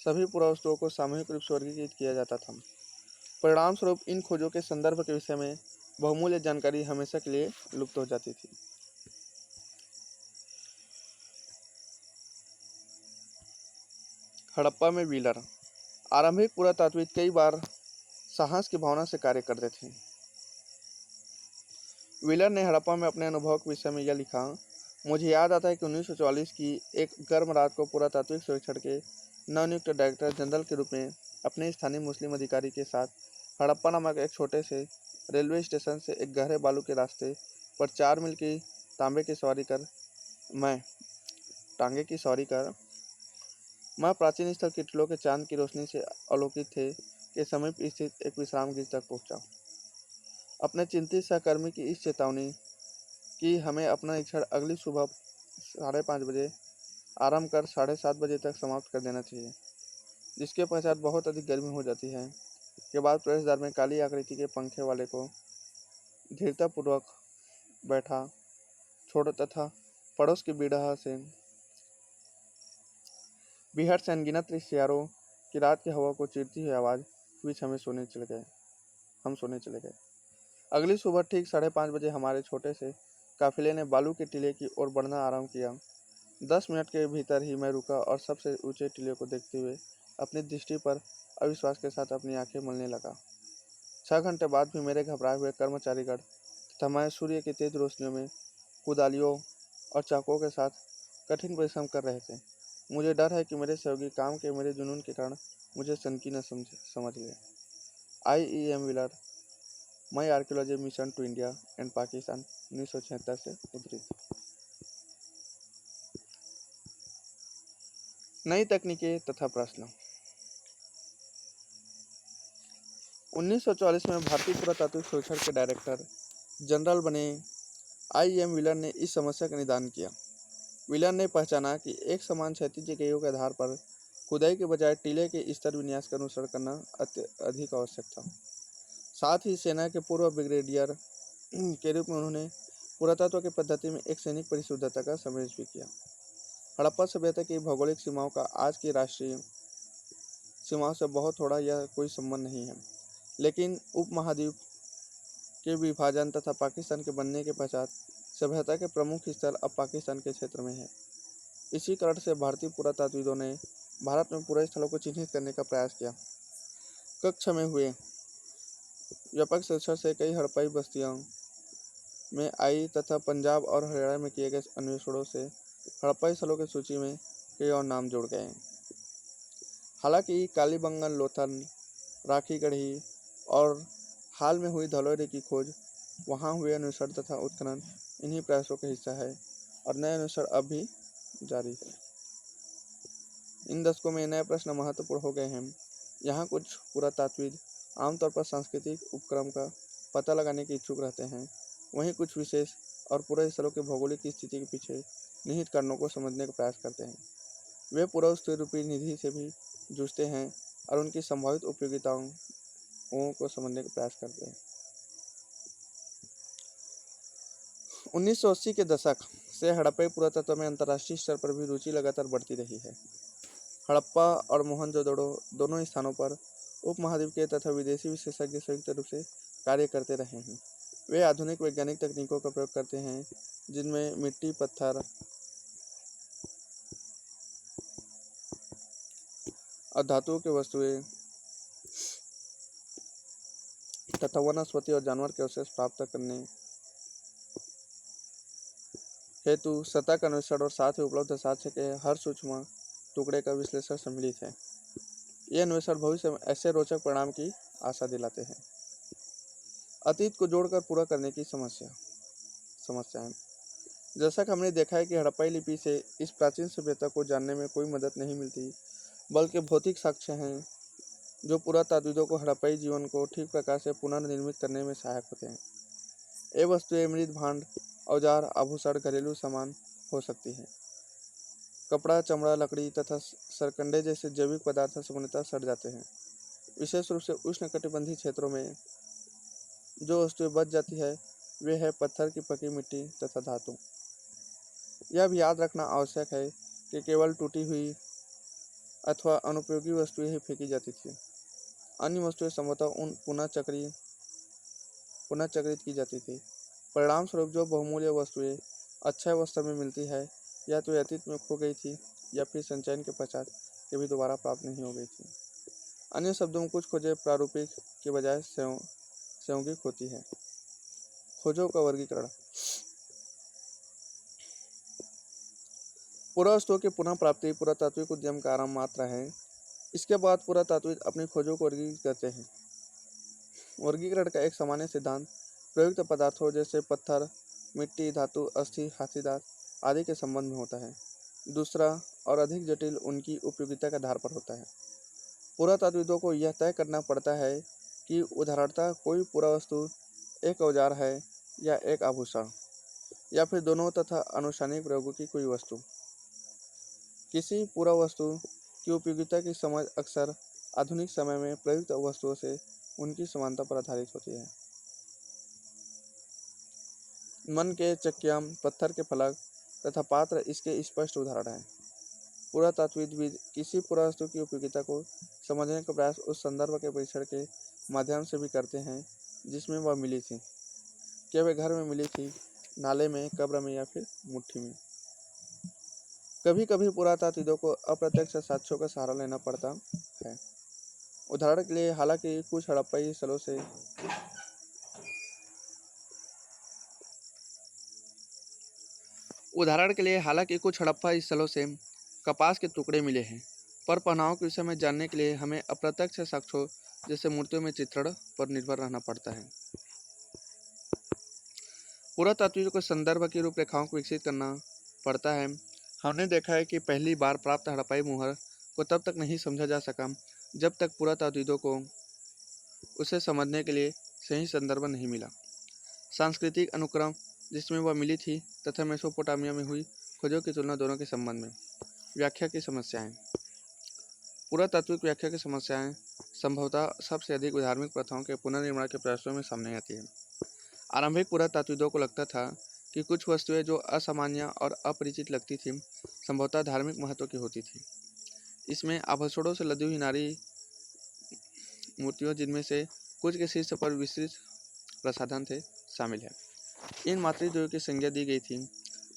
सभी पुरावस्तुओं को सामूहिक रूप से वर्गीकृत किया जाता था। परिणाम स्वरूप इन खोजों के संदर्भ के विषय में बहुमूल्य जानकारी हमेशा के लिए लुप्त हो जाती थी। हड़प्पा में व्हीलर। आरंभिक पुरातात्विक कई बार साहस की भावना से कार्य करते थे। व्हीलर ने हड़प्पा में अपने अनुभव के विषय में यह लिखा, मुझे याद आता है कि 1944 की एक गर्म रात को पुरातात्विक सर्वेक्षण के नवनियुक्त डायरेक्टर जनरल के रूप में अपने स्थानीय मुस्लिम अधिकारी के साथ हड़प्पा नामक एक छोटे से रेलवे स्टेशन से एक गहरे बालू के रास्ते पर 4 मील की तांबे की सवारी कर मैं प्राचीन स्थल की टीलों के चांद की रोशनी से अवलोकित थे के समीप स्थित एक विश्राम गृह तक पहुंचा। अपने चिंतित सहकर्मी की इस चेतावनी कि हमें अपना निरीक्षण अगली सुबह 5:30 बजे आरंभ कर 7:30 बजे तक समाप्त कर देना चाहिए, जिसके पश्चात बहुत अधिक गर्मी हो जाती है, के बाद प्रवेश द्वार में काली आकृति के पंखे वाले को धीरतापूर्वक बैठा छोड़ तथा पड़ोस की बीहड़ से अनगिनत सियारों की रात की हवा को चीरती हुई आवाज़ बीच हम सोने चले गए। अगली सुबह ठीक 5:30 बजे हमारे छोटे से काफिले ने बालू के टीले की ओर बढ़ना आरंभ किया। 10 मिनट के भीतर ही मैं रुका और सबसे ऊंचे टीले को देखते हुए अपनी दृष्टि पर अविश्वास के साथ अपनी आंखें मलने लगा। 6 घंटे बाद भी मेरे घबराए हुए कर्मचारीगण तथा मैं सूर्य की तेज रोशनियों में कुदालियों और चाकुओं के साथ कठिन परिश्रम कर रहे थे। मुझे डर है कि मेरे सहयोगी काम के मेरे जुनून के कारण मुझे सनकी न समझ ले। IEM Wheeler, my archaeology mission to India and Pakistan, 1976 से उद्धृत। नई तकनीकें तथा प्रश्न। 1944 में भारतीय पुरातात्विक सर्वेक्षण के डायरेक्टर जनरल बने IEM व्हीलर ने इस समस्या का निदान किया। व्हीलर ने पहचाना कि एक समान क्षैतिज इकाइयों के आधार पर खुदाई के बजाय टीले के स्तर विन्यास का अनुसरण करना अधिक आवश्यक था। साथ ही सेना के पूर्व ब्रिगेडियर के रूप में उन्होंने पुरातत्व की पद्धति में एक सैनिक परिशुद्धता का समावेश भी किया। हड़प्पा सभ्यता की भौगोलिक सीमाओं का आज की राष्ट्रीय सीमाओं से बहुत थोड़ा या कोई संबंध नहीं है, लेकिन उपमहाद्वीप के विभाजन तथा पाकिस्तान के बनने के पश्चात सभ्यता के प्रमुख स्थल अब पाकिस्तान के क्षेत्र में है। इसी कारण से भारतीय पुरातत्वविदों ने भारत में पूरे स्थलों को चिन्हित करने का प्रयास किया। कच्छ में हुए व्यापक सर्वेक्षण से कई हड़प्पाई बस्तियों में आई तथा पंजाब और हरियाणा में किए गए अन्वेषणों से हड़प्पाई स्थलों की सूची में कई और नाम जुड़ गए। हालांकि कालीबंगन, लोथल, राखी गढ़ी और हाल में हुई धलौरी की खोज, वहां हुए अन्वेषण तथा उत्खनन इन्हीं प्रयासों का हिस्सा है और नए अन्वेषण अब भी जारी है। इन दशकों में नए प्रश्न महत्वपूर्ण हो गए हैं। यहाँ कुछ पुरातात्विद आमतौर पर सांस्कृतिक उपक्रम का पता लगाने के इच्छुक रहते हैं, वहीं कुछ विशेष और पूरे स्थलों के भौगोलिक स्थिति के पीछे निहित कारणों को समझने का प्रयास करते हैं। वे पुरावस्तु रूपी निधि से भी जूझते हैं और उनकी संभावित उपयोगिताओं को समझने का प्रयास करते हैं। 1980 के दशक से हड़प्पा पुरातत्व में अंतर्राष्ट्रीय स्तर पर भी रुचि लगातार बढ़ती रही है। हड़प्पा और मोहनजोदड़ो दोनों स्थानों पर उपमहाद्वीप के तथा विदेशी विशेषज्ञ संयुक्त रूप से कार्य करते रहे हैं। वे आधुनिक वैज्ञानिक तकनीकों का प्रयोग करते हैं, जिनमें मिट्टी, पत्थर और धातुओं की वस्तुएं तथा वनस्पति और जानवर के अवशेष प्राप्त करने हेतु सतह का अन्वेषण और साथ ही उपलब्ध साक्ष्य के हर सूक्ष्म टुकड़े का विश्लेषण सम्मिलित है। ये अन्वेषण भविष्य में ऐसे रोचक परिणाम की आशा दिलाते हैं। अतीत को जोड़कर पूरा करने की समस्याएं। जैसा कि हमने देखा है कि हड़प्पाई लिपि से इस प्राचीन सभ्यता को जानने में कोई मदद नहीं मिलती, बल्कि भौतिक साक्ष्य हैं जो पुरातात्विदों को हड़प्पाई जीवन को ठीक प्रकार से पुनर्निर्मित करने में सहायक होते हैं। ये वस्तुएं मृत भांड, औजार, आभूषण, घरेलू सामान हो सकती हैं। कपड़ा, चमड़ा, लकड़ी तथा सरकंडे जैसे जैविक पदार्थ सामान्यतः सड़ जाते हैं। विशेष रूप से उष्णकटिबंधीय क्षेत्रों में जो वस्तुएं बच जाती है वे है पत्थर की पकी मिट्टी तथा धातु। यह भी याद रखना आवश्यक है कि केवल टूटी हुई अथवा अनुपयोगी वस्तुएं ही फेंकी जाती थी। अन्य वस्तुएं संभवतः उन पुनः चक्रित की जाती थी। परिणाम स्वरूप जो बहुमूल्य वस्तुएं अच्छी अवस्था में मिलती है या तो अतीत में खो गई थी या फिर संचयन के पश्चात कभी दोबारा प्राप्त नहीं हो गई थी। अन्य शब्दों में कुछ खोजें प्रारूपिक के बजाय संयोगिक होती है। खोजों का वर्गीकरण। पुरावस्तुओं की पुनः प्राप्ति पुरातात्विक उद्यम का आरंभ मात्र है। इसके बाद पुरातात्विक अपनी खोजों को वर्गीकृत करते हैं। वर्गीकरण का एक सामान्य सिद्धांत प्रयुक्त पदार्थों जैसे पत्थर, मिट्टी, धातु, अस्थि, हाथी दांत आदि के संबंध में होता है। दूसरा और अधिक जटिल उनकी उपयोगिता के आधार पर होता है। पुरातात्विकों को यह तय करना पड़ता है कि उदाहरणतः कोई पुरावस्तु एक औजार है या एक आभूषण या फिर दोनों तथा अनुष्ठानिक प्रयोगों की कोई वस्तु। किसी पुरावस्तु की उपयोगिता की समझ अक्सर आधुनिक समय में प्रयुक्त वस्तुओं से उनकी समानता पर आधारित होती है। मन के चक्कियां, पत्थर के फलक तथा पात्र इसके स्पष्ट उदाहरण हैं। पुरातात्विकविद किसी पुरावस्तु की उपयोगिता को समझने का प्रयास उस संदर्भ के परीक्षण के माध्यम से भी करते हैं जिसमें वह मिली थी। क्या वह घर में मिली थी, नाले में, कब्र में या फिर मुट्ठी में। कभी कभी पुरातात्विकों को अप्रत्यक्ष साक्ष्यों का सहारा लेना पड़ता है। उदाहरण के लिए हालांकि कुछ हड़प्पाई स्थलों से कपास के टुकड़े मिले हैं, पर पहनाव के विषय में जानने के लिए हमें अप्रत्यक्ष साक्ष्यों जैसे मूर्तियों में चित्रण पर निर्भर रहना पड़ता है। पुरातात्विकों को संदर्भ की रूपरेखाओं को विकसित करना पड़ता है। हमने देखा है कि पहली बार प्राप्त हड़प्पाई मुहर को तब तक नहीं समझा जा सका जब तक पुरातात्विकों को उसे समझने के लिए सही संदर्भ नहीं मिला। सांस्कृतिक अनुक्रम जिसमें वह मिली थी तथा मेसोपोटामिया में हुई खोजों की तुलना दोनों के संबंध में। व्याख्या की समस्याएं। पुरातात्विक व्याख्या की समस्याएं संभवतः सबसे अधिक धार्मिक प्रथाओं के पुनर्निर्माण के प्रयासों में सामने आती है। आरंभिक पुरातात्विकों को लगता था कि कुछ वस्तुएं जो असामान्य और अपरिचित लगती थीं संभवतः धार्मिक महत्व की होती थी। इसमें आभूषणों से लदी हुई नारी मूर्तियों जिनमें से कुछ के शीर्ष पर विस्तृत प्रसाधन थे शामिल है। इन मातृदेवों की संज्ञा दी गई थी।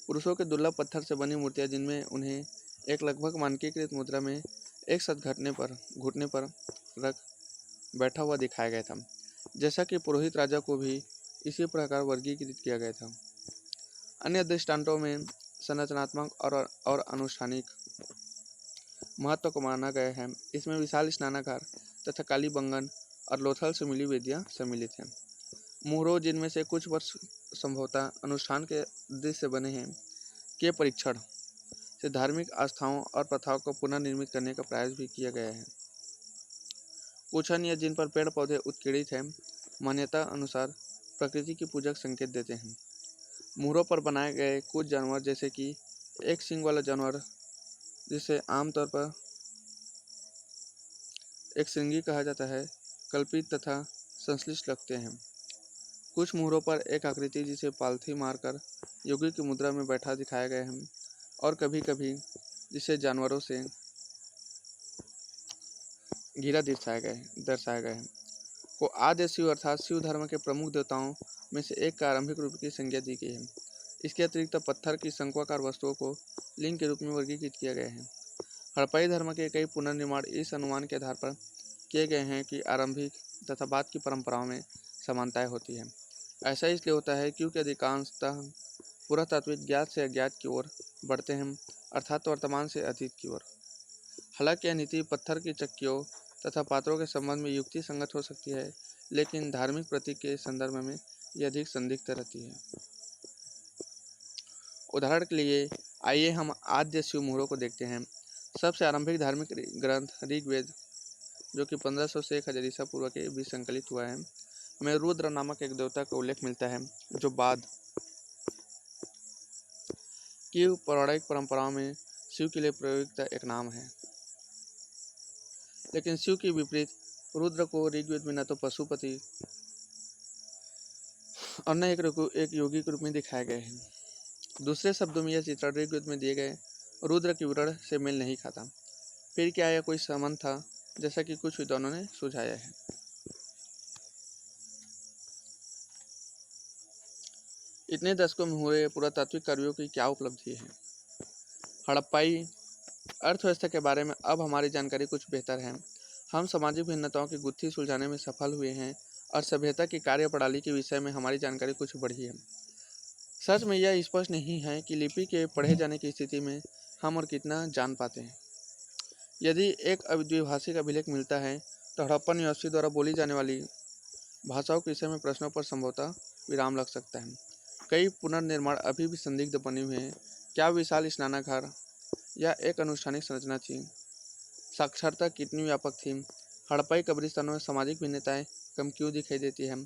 पुरुषों के दुर्लभ पत्थर से बनी मूर्तियां जिनमें उन्हें एक लगभग मानकीकृत मुद्रा में एक साथ घुटने पर रख बैठा हुआ दिखाया गया था, जैसा कि पुरोहित राजा को भी इसी प्रकार वर्गीकृत किया गया था। अन्य दृष्टांतों में संरचनात्मक और अनुष्ठानिक महत्व को माना गया है। इसमें विशाल स्नानागार तथा काली बंगन और लोथल से मिली वेदियां सम्मिलित हैं। मुहरों जिनमें से कुछ वर्ष संभवतः अनुष्ठान के दृश्य से बने हैं के परीक्षण से धार्मिक आस्थाओं और प्रथाओं को पुनर्निर्मित करने का प्रयास भी किया गया है। कुछ अन्य जिन पर पेड़ पौधे उत्कीर्णित हैं मान्यता अनुसार प्रकृति की पूजक संकेत देते हैं। मुहरों पर बनाए गए कुछ जानवर जैसे कि एक सींग वाला जानवर जिसे आमतौर पर एक श्रृंगी कहा जाता है कल्पित तथा संश्लिष्ट लगते हैं। कुछ मुहरों पर एक आकृति जिसे पालथी मारकर योगी की मुद्रा में बैठा दिखाया गया है और कभी कभी जिसे जानवरों से घिरा दर्शाया गया है को आद्य शिव अर्थात शिव धर्म के प्रमुख देवताओं में से एक का आरंभिक रूप की संज्ञा दी गई है। इसके अतिरिक्त पत्थर की शंक्वाकार वस्तुओं को लिंग के रूप में वर्गीकृत किया गया है। हड़प्पाई धर्म के कई पुनर्निर्माण इस अनुमान के आधार पर किए गए हैं कि आरंभिक तथा बाद की परंपराओं में समानताएं होती हैं। ऐसा इसलिए होता है क्योंकि अधिकांशतः पुरातात्विक ज्ञात से अज्ञात की ओर बढ़ते हैं, अर्थात वर्तमान से अतीत की ओर। हालांकि यह नीति पत्थर की चक्कियों तथा पात्रों के संबंध में युक्ति संगत हो सकती है, लेकिन धार्मिक प्रतीक के संदर्भ में यह अधिक संदिग्ध रहती है। उदाहरण के लिए आइए हम आद्य शिव मुहरों को देखते हैं। सबसे आरंभिक धार्मिक ग्रंथ ऋग्वेद, जो कि 1500 से 1000 ईसा पूर्व के बीच संकलित हुआ है, में रुद्र नामक एक देवता का उल्लेख मिलता है जो बाद की पौराणिक परंपराओं में शिव के लिए प्रयुक्त एक नाम है। लेकिन शिव के विपरीत रुद्र को ऋग्वेद में न तो पशुपति और न एक योगी के रूप में दिखाया गया है। दूसरे शब्दों में यह चित्रण ऋग्वेद में दिए गए रुद्र के विवरण से मेल नहीं खाता। फिर क्या यह कोई संबंध था, जैसा कि कुछ विद्वानों ने सुझाया है? इतने दशकों में हुए पुरातात्विक कार्यों की क्या उपलब्धि है? हड़प्पाई अर्थव्यवस्था के बारे में अब हमारी जानकारी कुछ बेहतर है। हम सामाजिक भिन्नताओं की गुत्थी सुलझाने में सफल हुए हैं और सभ्यता की कार्यप्रणाली के विषय में हमारी जानकारी कुछ बढ़ी है। सच में यह स्पष्ट नहीं है कि लिपि के पढ़े जाने की स्थिति में हम और कितना जान पाते हैं। यदि एक द्विभाषिक अभिलेख मिलता है तो हड़प्पन निवासी द्वारा बोली जाने वाली भाषाओं के विषय में प्रश्नों पर संभवतः विराम लग सकता है। कई पुनर्निर्माण अभी भी संदिग्ध बने हुए हैं। क्या विशाल स्नानागार या एक अनुष्ठानिक संरचना थी? साक्षरता कितनी व्यापक थी? हड़प्पाई कब्रिस्तानों में सामाजिक भिन्नताएं कम क्यों दिखाई देती है?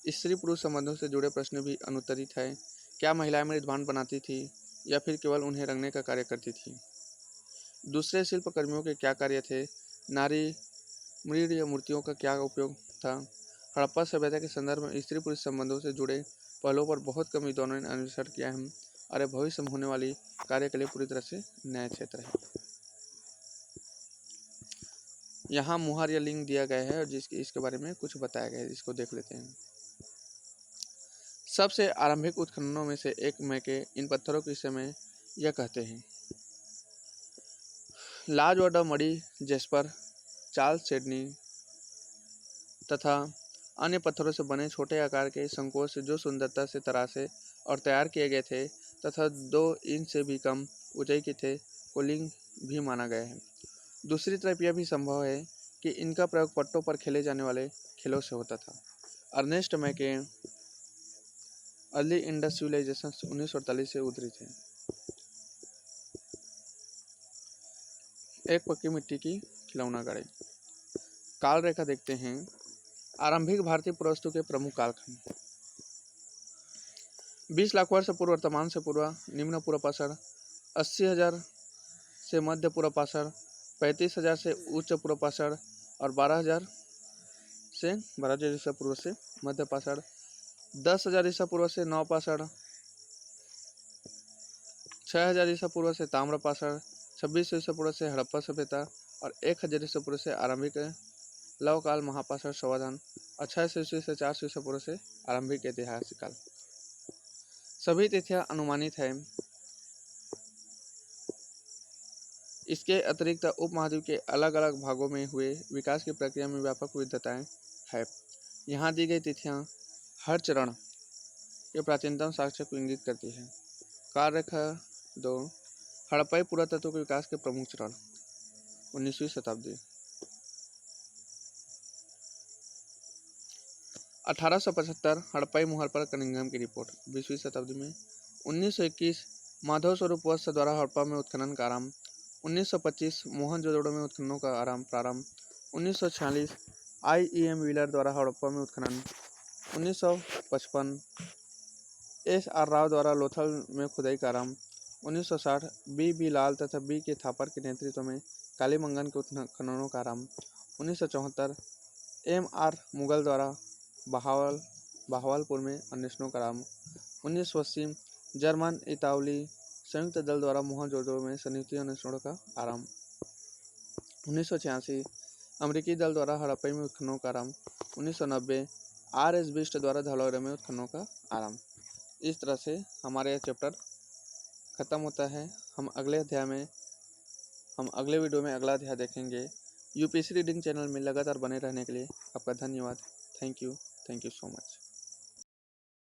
स्त्री पुरुष संबंधों से जुड़े प्रश्न भी अनुत्तरित है। क्या महिलाएं मृदभांड बनाती थी या फिर केवल उन्हें रंगने का कार्य करती थी? दूसरे शिल्पकर्मियों के क्या कार्य थे? नारी मृद या मूर्तियों का क्या उपयोग था? हड़प्पा सभ्यता के संदर्भ में स्त्री पुरुष संबंधों से जुड़े पहलुओं पर बहुत कम विद्वानों ने अन्वेषण किया है और यह भविष्य में होने वाली कार्य के लिए पूरी तरह से नया क्षेत्र है। यहाँ मुहर या लिंक दिया गया है और इसके बारे में कुछ बताया गया है, इसको देख लेते हैं। सबसे आरंभिक उत्खननों में से एक में के इन पत्थरों के विषय में यह कहते हैं: लाजवाड़ा मणि, जेस्पर, चार्ल्स सिडनी तथा अन्य पत्थरों से बने छोटे आकार के शंकुओं से जो सुंदरता से तराशे और तैयार किए गए थे तथा 2 इंच से भी कम ऊंचाई के थे, को लिंग भी माना गया है। दूसरी तरफ यह भी संभव है कि इनका प्रयोग पट्टों पर खेले जाने वाले खेलों से होता था। अर्नेस्ट मैके अर्ली इंडस सिविलाइजेशन 1948 से उद्धृत है। एक पक्की मिट्टी की खिलौना गाड़ी। काल रेखा देखते हैं। आरंभिक भारतीय पुरावस्तु के प्रमुख कालखंड: 20 लाख वर्ष पूर्व वर्तमान से पूर्व निम्न पूर्वपाषाण, 80,000 से मध्य पूर्वपाषाण, 35,000 से उच्च पूर्वपाषाण और 12,000 ईसा पूर्व से मध्य पाषाण, 10,000 ईसा पूर्व से नवपाषाण, 6,000 ईसा पूर्व से ताम्रपाषाण, 2600 ईसा पूर्व से हड़प्पा सभ्यता और 1,000 ईसा पूर्व से आरंभिक लवकाल महापाषाण समाधान और 600 ईस्वी से 400 ईसा पूर्व से आरंभिक ऐतिहासिक काल। सभी तिथियां अनुमानित है। इसके अतिरिक्त उपमहाद्वीप के अलग अलग भागों में हुए विकास की प्रक्रिया में व्यापक विविधताएं है। यहाँ दी गई तिथियां हर चरण के प्राचीनतम साक्ष्य को इंगित करती है। काल रेखा 2 हड़प्पाई पुरातत्व के विकास के प्रमुख चरण 19वीं शताब्दी। 1875 हड़प्पाई मुहर पर कनिंघम की रिपोर्ट। 20वीं शताब्दी में 1921 माधव स्वरूप वत्स द्वारा हड़प्पा में उत्खनन का आरंभ। 1925 मोहनजोदड़ो में उत्खननों का प्रारंभ। 1946 IEM व्हीलर द्वारा हड़प्पा में उत्खनन। 1955 SR राव द्वारा लोथल में खुदाई का आरंभ। 1960 B लाल तथा B थापर के नेतृत्व में कालीमंगन के उत्खननों का आरंभ। 1974 MR मुगल द्वारा बहावलपुर में अन्वेषणों का आरंभ। 1980 जर्मन इतालवी संयुक्त दल द्वारा मोहनजोदड़ो में संयुक्त अन्वेषणों का आरंभ। 1986 अमेरिकी दल द्वारा हड़प्पा में उत्खननों का आरंभ। 1990 RS बिस्ट द्वारा धलौरा में उत्खननों का आरंभ। इस तरह से हमारा यह चैप्टर खत्म होता है। हम अगले वीडियो में अगला अध्याय देखेंगे। UPSC रीडिंग चैनल में लगातार बने रहने के लिए आपका धन्यवाद। Thank you so much.